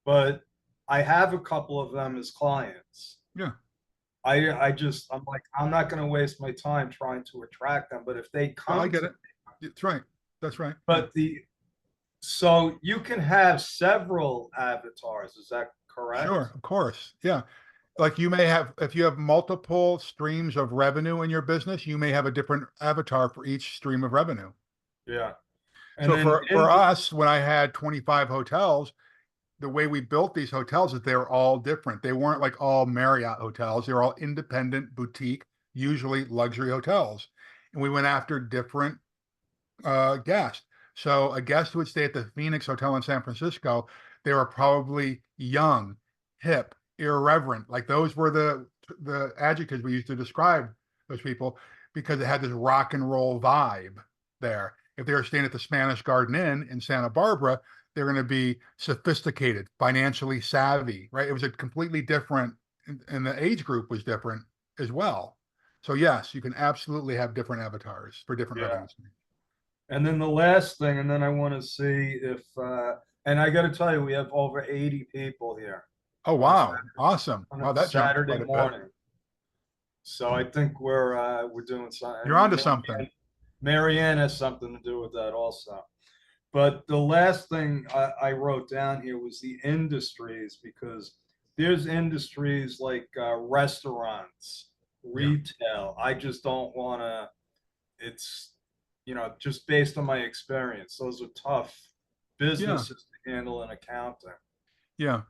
Speaker 3: but I have a couple of them as clients.
Speaker 4: Yeah,
Speaker 3: I'm like, I'm not gonna waste my time trying to attract them, but if they
Speaker 4: no, I
Speaker 3: come
Speaker 4: get
Speaker 3: to,
Speaker 4: it. That's right. That's right. Yeah.
Speaker 3: but so you can have several avatars, is that correct?
Speaker 4: Sure, of course. Yeah. Like you may have, if you have multiple streams of revenue in your business, you may have a different avatar for each stream of revenue.
Speaker 3: Yeah. And
Speaker 4: So
Speaker 3: then
Speaker 4: for us, when I had 25 hotels, the way we built these hotels is they were all different. They weren't like all Marriott hotels. They were all independent boutique, usually luxury hotels. And we went after different guests. So a guest who would stay at the Phoenix Hotel in San Francisco, they were probably young, hip, irreverent. Like those were the adjectives we used to describe those people because it had this rock and roll vibe there. If they were staying at the Spanish Garden Inn in Santa Barbara, they're going to be sophisticated, financially savvy, right? It was a completely different, and the age group was different as well. So yes, you can absolutely have different avatars for different
Speaker 3: yeah.
Speaker 4: revenue streams.
Speaker 3: And then the last thing, and then I want to see if and I got to tell you, we have over 80 people here
Speaker 4: Oh,
Speaker 3: on a
Speaker 4: wow. Awesome.
Speaker 3: on
Speaker 4: Wow,
Speaker 3: a
Speaker 4: that jumped
Speaker 3: Saturday
Speaker 4: quite a bit.
Speaker 3: morning. So I think we're doing something.
Speaker 4: You're onto something.
Speaker 3: Marianne has something to do with that also. But the last thing I wrote down here was the industries, because there's industries like restaurants,
Speaker 4: Yeah.
Speaker 3: retail. I just don't want to, it's, you know, just based on my experience, those are tough
Speaker 4: Yeah.
Speaker 3: businesses to handle in accounting.
Speaker 4: Yeah.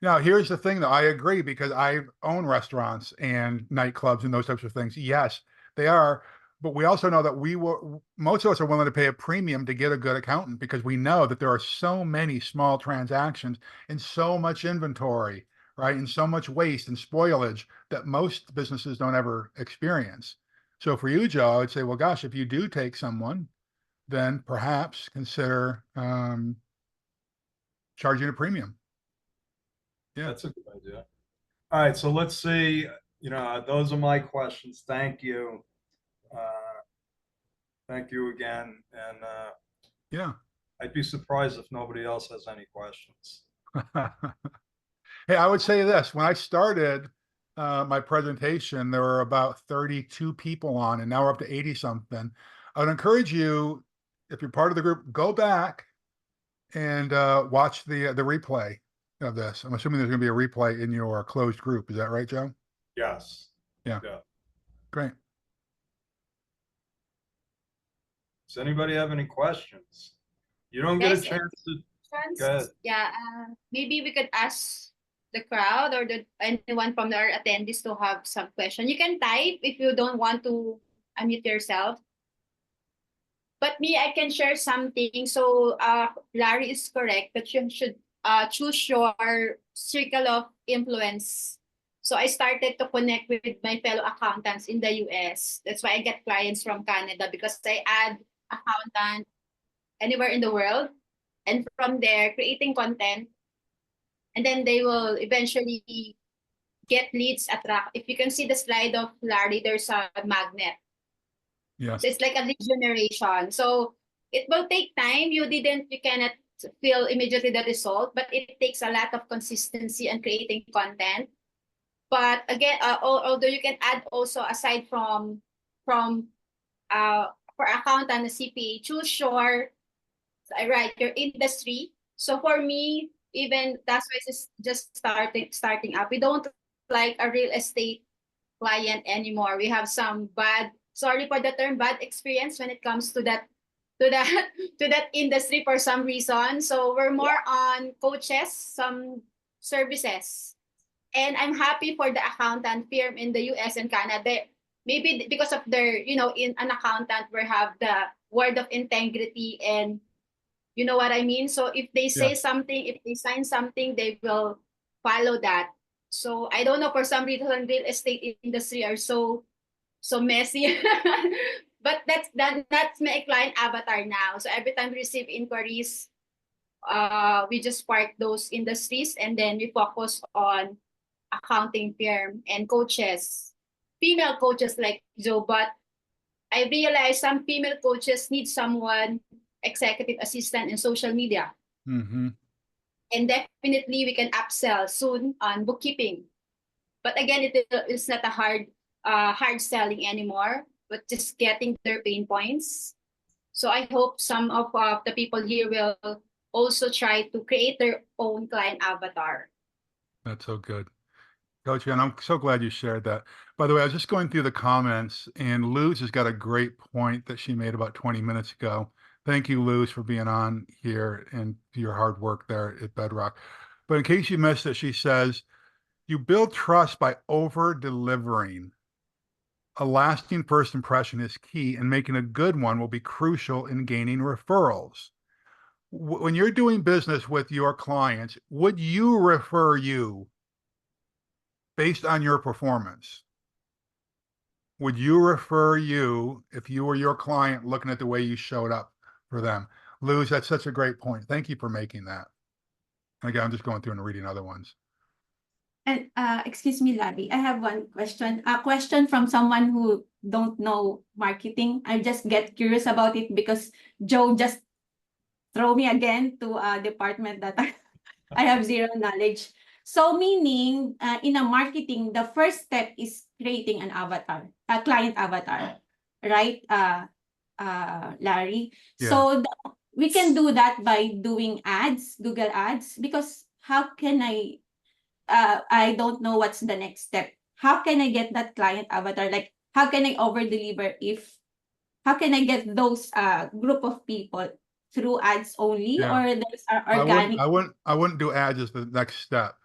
Speaker 4: Now, here's the thing, though. I agree because I own restaurants and nightclubs and those types of things. Yes, they are. But we also know that most of us are willing to pay a premium to get a good accountant because we know that there are so many small transactions and so much inventory, right? And so much waste and spoilage that most businesses don't ever experience. So for you, Joe, I would say, well, gosh, if you do take someone, then perhaps consider charging a premium. Yeah.
Speaker 3: That's a good idea. All right, so let's see. You know, those are my questions. Thank you. Thank you again. And
Speaker 4: Yeah.
Speaker 3: I'd be surprised if nobody else has any questions.
Speaker 4: Hey, I would say this, when I started my presentation, there were about 32 people on, and now we're up to 80 something. I would encourage you, if you're part of the group, go back and watch the replay of this. I'm assuming there's going to be a replay in your closed group. Is that right, Joe?
Speaker 3: Yes.
Speaker 4: Yeah.
Speaker 3: Yeah.
Speaker 4: Great.
Speaker 3: Does anybody have any questions? You don't get a
Speaker 2: Yes,
Speaker 3: chance to
Speaker 2: questions?
Speaker 3: Good.
Speaker 2: Yeah, maybe we could ask the crowd or anyone from our attendees to have some question. You can type if you don't want to unmute yourself. But me, I can share something. So, Larry is correct that you should choose your circle of influence. So I started to connect with my fellow accountants in the US. That's why I get clients from Canada because I add accountant anywhere in the world. And from there, creating content. And then they will eventually get leads attract. If you can see the slide of Larry, there's a magnet.
Speaker 4: Yes.
Speaker 2: So it's like a lead generation. So it will take time. You cannot feel immediately the result, but it takes a lot of consistency and creating content. But again, although you can add also aside from for accountant and CPA, choose your right your industry. So for me, even that's why it's just starting up. We don't like a real estate client anymore. We have some bad, sorry for the term, bad experience when it comes to that to that industry for some reason. So we're more on coaches, some services. And I'm happy for the accountant firm in the US and Canada. Maybe because of their, in an accountant we have the word of integrity, and you know what I mean? So if they say something, if they sign something, they will follow that. So I don't know, for some reason real estate industry are so messy. But that's my client avatar now. So every time we receive inquiries, we just park those industries and then we focus on accounting firm and coaches, female coaches like Joe. But I realize some female coaches need someone executive assistant in social media.
Speaker 4: Mm-hmm.
Speaker 2: And definitely we can upsell soon on bookkeeping. But again, it's not a hard selling anymore, but just getting their pain points. So I hope some of the people here will also try to create their own client avatar.
Speaker 4: That's so good. Coach, and I'm so glad you shared that. By the way, I was just going through the comments, and Luz has got a great point that she made about 20 minutes ago. Thank you, Luz, for being on here and your hard work there at Bedrock. But in case you missed it, she says, you build trust by over-delivering. A lasting first impression is key, and making a good one will be crucial in gaining referrals. When you're doing business with your clients, would you refer you based on your performance? Would you refer you if you were your client looking at the way you showed up for them? Luz, that's such a great point. Thank you for making that. Again, I'm just going through and reading other ones.
Speaker 5: And excuse me, Larry, I have one question. A question from someone who don't know marketing. I just get curious about it because Joe just throw me again to a department that I have zero knowledge. So meaning in a marketing, the first step is creating an avatar, a client avatar, right, Larry?
Speaker 4: Yeah.
Speaker 5: So we can do that by doing ads, Google Ads, because how can I don't know what's the next step. How can I get that client avatar? Like, how can I over deliver how can I get those group of people through ads only,
Speaker 4: Yeah.
Speaker 5: or there's organic?
Speaker 4: I wouldn't do ads as the next step.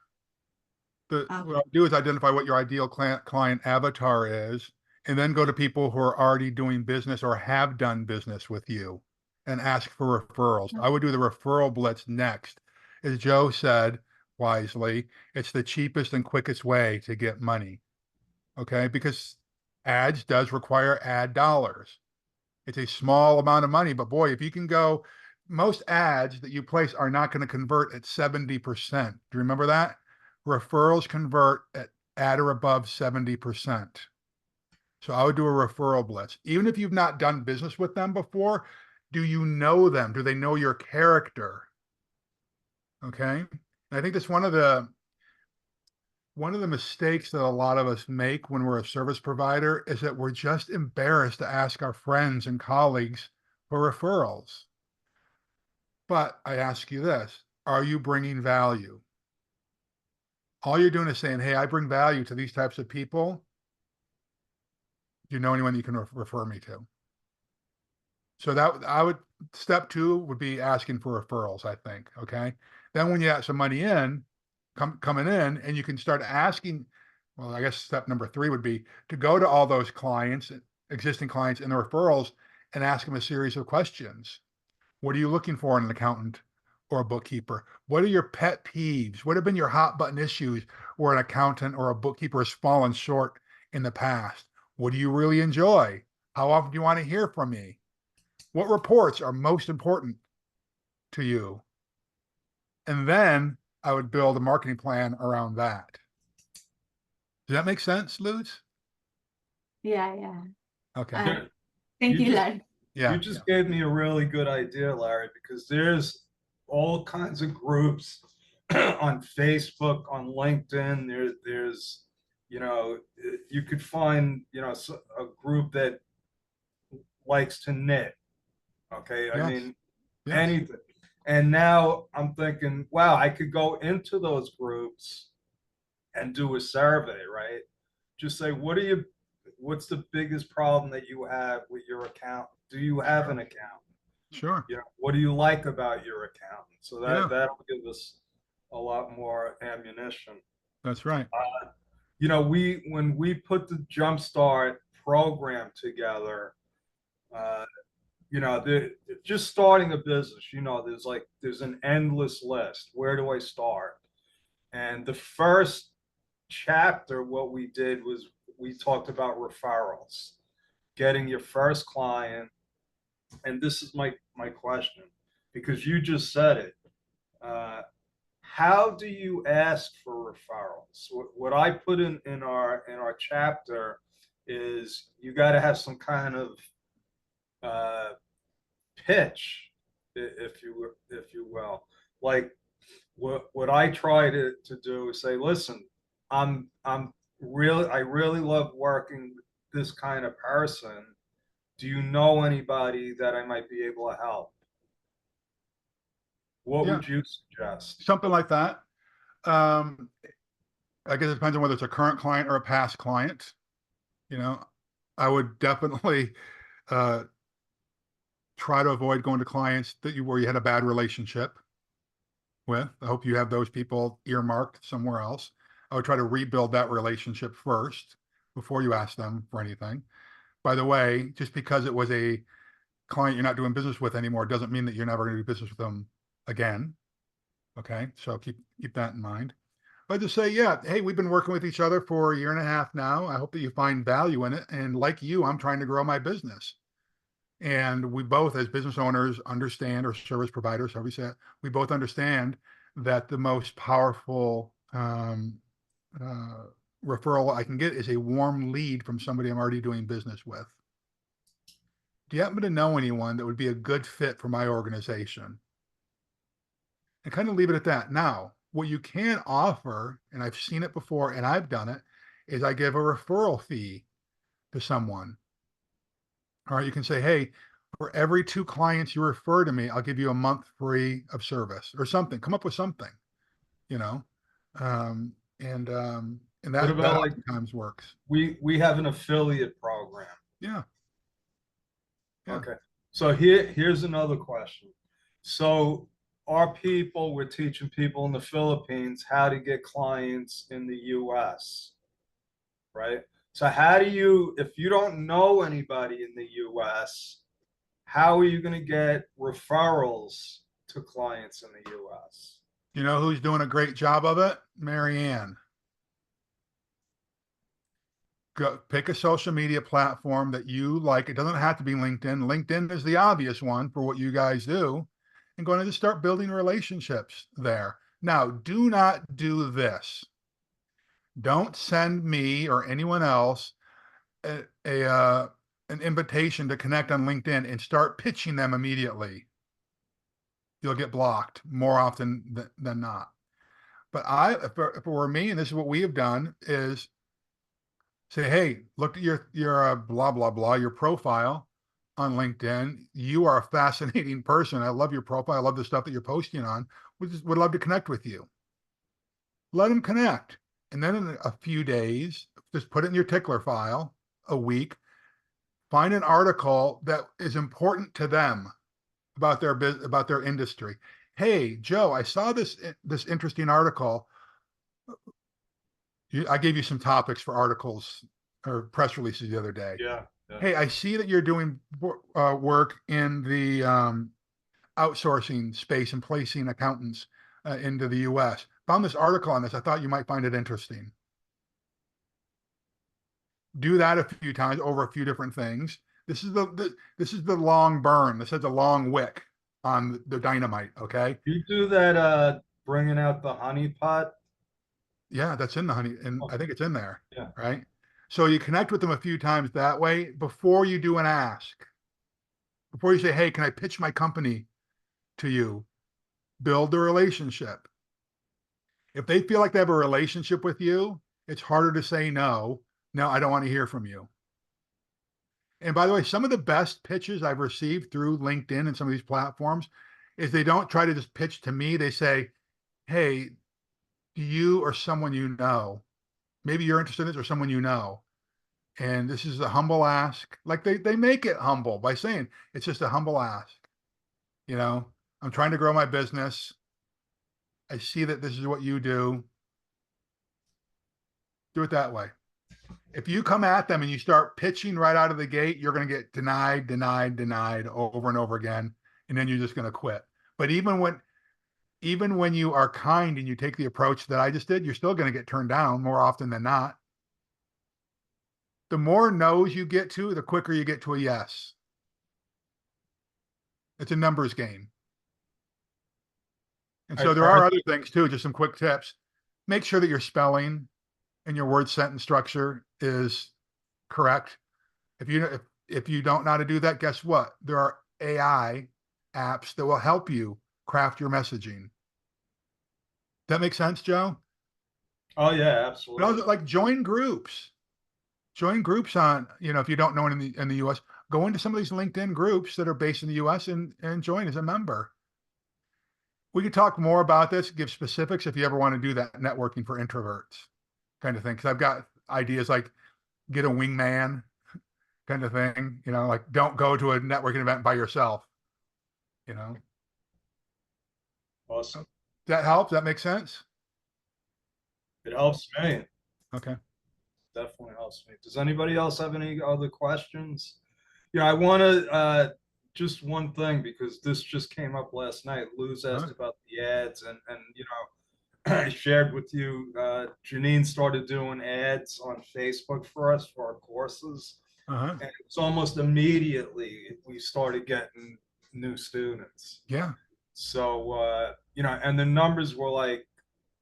Speaker 4: What I'll do is identify what your ideal client avatar is, and then go to people who are already doing business or have done business with you and ask for referrals. I would do the referral blitz next. As Joe said wisely, it's the cheapest and quickest way to get money. Okay, because ads does require ad dollars. It's a small amount of money, but boy, if you can go, most ads that you place are not going to convert at 70%. Do you remember that? Referrals convert at or above 70%. So I would do a referral blitz. Even if you've not done business with them before, do you know them? Do they know your character? Okay. And I think that's one of the mistakes that a lot of us make when we're a service provider is that we're just embarrassed to ask our friends and colleagues for referrals. But I ask you this, are you bringing value? All you're doing is saying, hey, I bring value to these types of people. Do you know anyone you can refer me to? So that I would, step 2 would be asking for referrals, I think, okay? Then when you got some money coming in, and you can start asking, well, I guess step number 3 would be to go to all those clients, existing clients and the referrals, and ask them a series of questions. What are you looking for in an accountant or a bookkeeper? What are your pet peeves? What have been your hot button issues where an accountant or a bookkeeper has fallen short in the past? What do you really enjoy? How often do you want to hear from me? What reports are most important to you? And then I would build a marketing plan around that. Does that make sense, Luz?
Speaker 5: Yeah.
Speaker 4: Okay.
Speaker 5: Uh,
Speaker 3: Yeah.
Speaker 5: Thank
Speaker 3: You
Speaker 5: you,
Speaker 3: just-
Speaker 5: Larry.
Speaker 4: Yeah.
Speaker 3: You just gave me a really good idea, Larry, because there's all kinds of groups on Facebook, on LinkedIn. There's, you could find, a group that likes to knit. Okay. I
Speaker 4: Yes.
Speaker 3: mean,
Speaker 4: Yes.
Speaker 3: anything. And now I'm thinking, wow, I could go into those groups and do a survey, right? Just say, what's the biggest problem that you have with your account? Do you have an account?
Speaker 4: Sure.
Speaker 3: What do you like about your account? So
Speaker 4: Yeah.
Speaker 3: that'll give us a lot more ammunition.
Speaker 4: That's right.
Speaker 3: When we put the Jumpstart program together, just starting a business, there's an endless list. Where do I start? And the first chapter, what we did was we talked about referrals, getting your first client. And this is my question, because you just said it. How do you ask for referrals? What I put in our chapter is you got to have some kind of pitch, if you will. Like what I try to do is say, listen, I really love working with this kind of person. Do you know anybody that I might be able to help? What
Speaker 4: Yeah.
Speaker 3: would you suggest?
Speaker 4: Something like that. I guess it depends on whether it's a current client or a past client. I would definitely try to avoid going to clients where you had a bad relationship with. I hope you have those people earmarked somewhere else. I would try to rebuild that relationship first before you ask them for anything. By the way, just because it was a client you're not doing business with anymore doesn't mean that you're never going to do business with them again. Okay, so keep that in mind. But just say, yeah, hey, we've been working with each other for a year and a half now. I hope that you find value in it. And like you, I'm trying to grow my business. And we both, as business owners, understand, or service providers, however you say it, we both understand that the most powerful referral I can get is a warm lead from somebody I'm already doing business with. Do you happen to know anyone that would be a good fit for my organization? And kind of leave it at that. Now, what you can offer, and I've seen it before and I've done it, is I give a referral fee to someone. All right, you can say, hey, for every 2 clients you refer to me, I'll give you a month free of service or something. Come up with something, and that
Speaker 3: about, like,
Speaker 4: oftentimes works.
Speaker 3: We have an affiliate program.
Speaker 4: Yeah. Yeah.
Speaker 3: Okay. So here's another question. So we're teaching people in the Philippines how to get clients in the US, right? So if you don't know anybody in the US, how are you going to get referrals to clients in the US?
Speaker 4: You know who's doing a great job of it? Marianne. Go pick a social media platform that you like. It doesn't have to be LinkedIn. LinkedIn is the obvious one for what you guys do. And going to just start building relationships there. Now, do not do this. Don't send me or anyone else an invitation to connect on LinkedIn and start pitching them immediately. You'll get blocked more often than not. But if it were me, and this is what we have done, is say, hey, look at your blah, blah, blah, your profile on LinkedIn. You are a fascinating person. I love your profile. I love the stuff that you're posting on. Would love to connect with you. Let them connect. And then in a few days, just put it in your tickler file, a week, find an article that is important to them about their about their industry. Hey, Joe, I saw this interesting article. I gave you some topics for articles or press releases the other day.
Speaker 3: Yeah. Yeah.
Speaker 4: Hey, I see that you're doing work in the outsourcing space and placing accountants into the US. Found this article on this. I thought you might find it interesting. Do that a few times over a few different things. This is the long burn. This is the long wick on the dynamite. Okay.
Speaker 3: You do that, bringing out the honey pot.
Speaker 4: Yeah, that's in the honey, and I think it's in there.
Speaker 3: Yeah.
Speaker 4: Right. So you connect with them a few times that way before you do an ask. Before you say, hey, can I pitch my company to you? Build the relationship. If they feel like they have a relationship with you, it's harder to say no. No, I don't want to hear from you. And by the way, some of the best pitches I've received through LinkedIn and some of these platforms is they don't try to just pitch to me. They say, hey, do you or someone you know, maybe you're interested in this or someone you know, and this is a humble ask. Like they make it humble by saying it's just a humble ask. You know, I'm trying to grow my business. I see that this is what you do. Do it that way. If you come at them and you start pitching right out of the gate, you're going to get denied, denied, denied over and over again. And then you're just going to quit. But even when you are kind and you take the approach that I just did, you're still going to get turned down more often than not. The more no's you get to, the quicker you get to a yes. It's a numbers game. And so there are other things too, just some quick tips. Make sure that your spelling and your word sentence structure is correct. If you don't know how to do that, guess what? There are AI apps that will help you craft your messaging. That makes sense, Joe?
Speaker 3: Oh yeah,
Speaker 4: But
Speaker 3: absolutely.
Speaker 4: also, like, join groups. Join groups on, if you don't know in the US, go into some of these LinkedIn groups that are based in the US and join as a member. We could talk more about this, give specifics if you ever want to do that networking for introverts kind of thing. Because I've got ideas like get a wingman kind of thing, like don't go to a networking event by yourself,
Speaker 3: Awesome.
Speaker 4: Does that help? Does that make sense?
Speaker 3: It helps me.
Speaker 4: Okay.
Speaker 3: Definitely helps me. Does anybody else have any other questions? Yeah, I want to just one thing because this just came up last night. Luz asked about the ads, and I shared with you. Janine started doing ads on Facebook for us for our courses, and it's almost immediately we started getting new students.
Speaker 4: Yeah.
Speaker 3: So and the numbers were like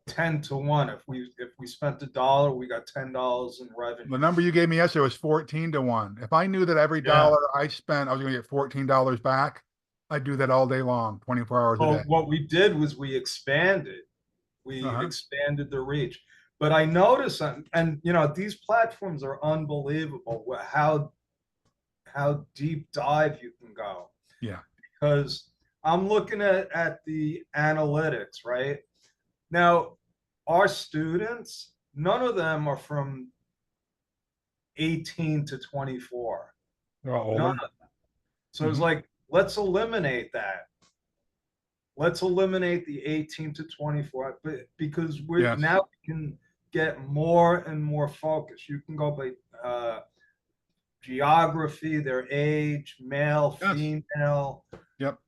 Speaker 3: 10 to 1. If we spent $1, we got $10 in revenue.
Speaker 4: The number you gave me yesterday was 14 to 1. If I knew that every dollar I spent, I was going to get $14 back, I'd do that all day long, 24 hours a day.
Speaker 3: What we did was we expanded. We expanded the reach. But I noticed, and these platforms are unbelievable. How deep dive you can go.
Speaker 4: Yeah.
Speaker 3: Because I'm looking at the analytics, right? Now, our students, none of them are from 18 to 24.
Speaker 4: They're all older.
Speaker 3: None of them. So it's like, let's eliminate that. Let's eliminate the 18 to 24, because now we can get more and more focused. You can go by geography, their age, male, female.
Speaker 4: Yep.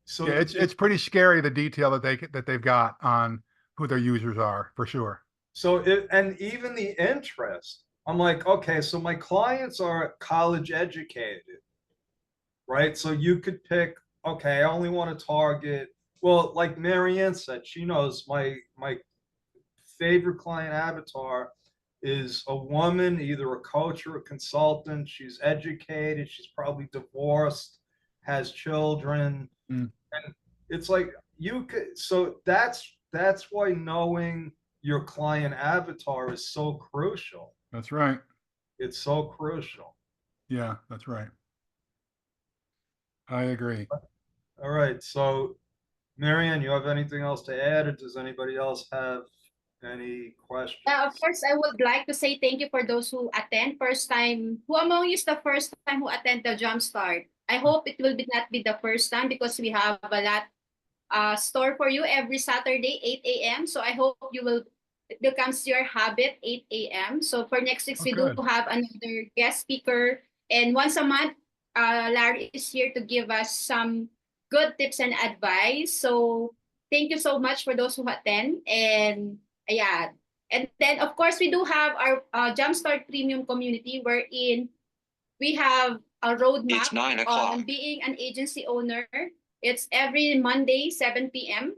Speaker 3: So
Speaker 4: yeah, it's pretty scary, the detail that they've got on who their users are, for sure.
Speaker 3: So and even the interest, I'm like, okay, so my clients are college educated, right? So you could pick, okay, I only want to target, well, like Marianne said, she knows my favorite client avatar is a woman, either a coach or a consultant. She's educated, she's probably divorced, has children. And it's like so that's why knowing your client avatar is so crucial.
Speaker 4: That's right.
Speaker 3: It's so crucial.
Speaker 4: Yeah, that's right. I agree.
Speaker 3: All right. So, Marianne, you have anything else to add, or does anybody else have Any questions?
Speaker 2: Of course, I would like to say thank you for those who attend first time. Who among you is the first time who attend the Jumpstart? I hope it will not be the first time because we have a lot store for you every Saturday, 8 a.m. So I hope it becomes your habit, 8 a.m. So for next week,
Speaker 4: Oh,
Speaker 2: we do
Speaker 4: good.
Speaker 2: have another guest speaker. And once a month, Larry is here to give us some good tips and advice. So thank you so much for those who attend. And yeah, and then of course, we do have our Jumpstart Premium community wherein we have a roadmap
Speaker 6: It's 9 o'clock.
Speaker 2: on being an agency owner. It's every Monday, 7 p.m.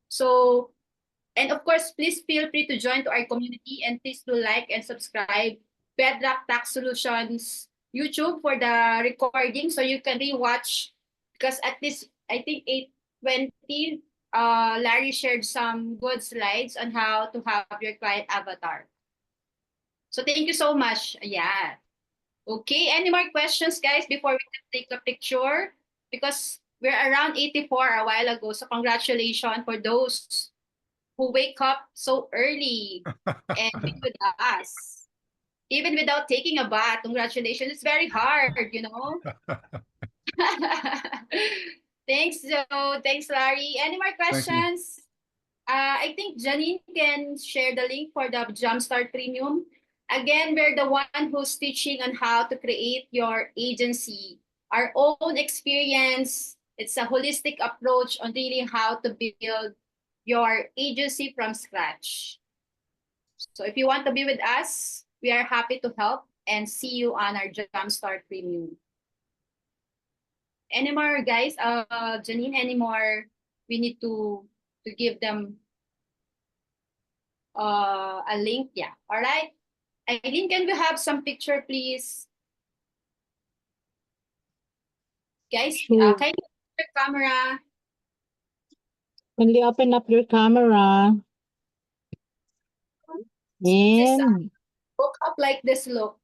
Speaker 2: So, and of course, please feel free to join to our community and please do like and subscribe Bedrock Tax Solutions YouTube for the recording so you can rewatch because at least I think 8:20 Larry shared some good slides on how to have your client avatar. So thank you so much. Yeah. Okay, any more questions, guys, before we take a picture? Because we're around 84 a while ago. So congratulations for those who wake up so early and be with us. Even without taking a bath, congratulations. It's very hard, you know? Thanks, Joe. Thanks, Larry. Any more questions? I think Janine can share the link for the Jumpstart Premium. Again, we're the one who's teaching on how to create your agency. Our own experience, it's a holistic approach on really how to build your agency from scratch. So if you want to be with us, we are happy to help and see you on our Jumpstart Premium. Any more, guys? Janine, any more? We need to give them a link. Yeah. All right. Eileen, can we have some picture, please? Guys,
Speaker 7: Sure.
Speaker 2: can you open your camera?
Speaker 7: Kindly open up your camera. And
Speaker 2: Look up like this, look.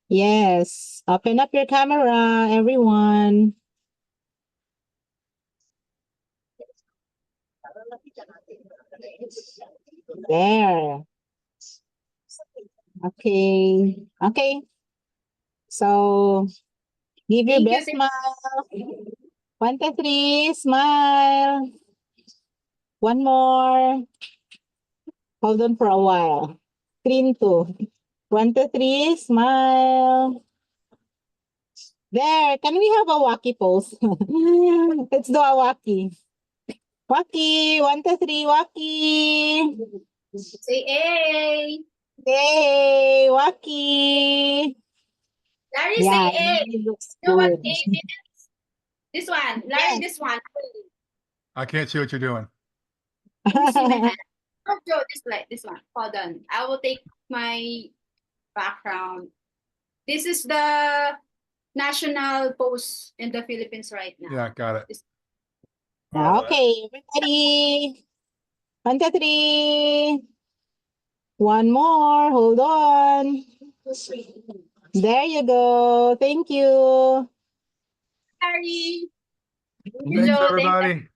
Speaker 7: yes, open up your camera, everyone. There. Okay. Okay. So give your
Speaker 2: Thank you.
Speaker 7: best smile. 1, 2, 3, smile. One more. Hold on for a while. Screen 2. 1, 2, 3, smile. There. Can we have a wacky pose? Let's do a wacky. Wacky. 1, 2, 3, wacky.
Speaker 2: Say A.
Speaker 7: Yay, wacky.
Speaker 2: Larry,
Speaker 7: Yeah,
Speaker 2: say A.
Speaker 7: it looks
Speaker 2: You know what
Speaker 7: good.
Speaker 2: A is? This one. Larry, this one.
Speaker 4: I can't see what you're doing.
Speaker 2: Let me see my hand. Oh, Joe, this one. Hold on. I will take my background. This is the national pose in the Philippines right now.
Speaker 4: Yeah, got it.
Speaker 7: Okay, everybody. 1, 2, 3. One more. Hold on. There you go. Thank you.
Speaker 2: Larry.
Speaker 4: Thanks,
Speaker 2: Joe.
Speaker 4: everybody.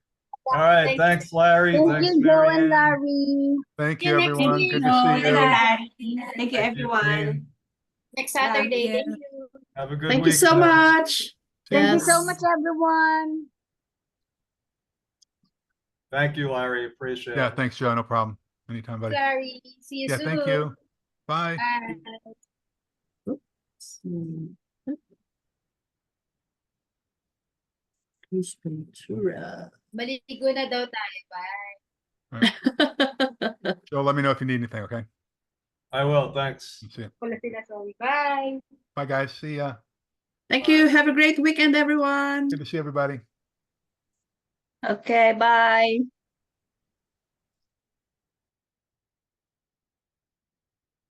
Speaker 3: All right, thanks, Larry. Thanks, Marianne.
Speaker 4: Thank
Speaker 2: See you
Speaker 4: you,
Speaker 2: next
Speaker 4: everyone.
Speaker 2: week.
Speaker 4: Good to see
Speaker 5: Thank you,
Speaker 4: you.
Speaker 5: Larry. Thank you,
Speaker 3: Thank
Speaker 5: everyone.
Speaker 3: Jean.
Speaker 2: Next Saturday.
Speaker 5: Love
Speaker 2: Thank
Speaker 5: you.
Speaker 2: you.
Speaker 3: Have a good
Speaker 8: Thank you
Speaker 3: weekend.
Speaker 8: so much.
Speaker 4: Thank you
Speaker 8: Yes.
Speaker 6: everyone.
Speaker 3: Thank you, Larry. Appreciate
Speaker 4: Yeah,
Speaker 3: it.
Speaker 4: thanks, Joe. No problem. Anytime, buddy.
Speaker 2: Larry. See you
Speaker 4: Yeah,
Speaker 2: soon.
Speaker 4: thank you. Bye.
Speaker 2: Bye.
Speaker 8: Cruz Ventura.
Speaker 2: Maligo na daw tayo. Bye.
Speaker 4: Joe, let me know if you need anything, okay?
Speaker 3: I will. Thanks.
Speaker 4: See you.
Speaker 2: Wala sila, sorry. Bye.
Speaker 4: Bye, guys. See ya.
Speaker 8: Thank you. Have a great weekend, everyone.
Speaker 4: Good to see everybody.
Speaker 6: Okay, bye.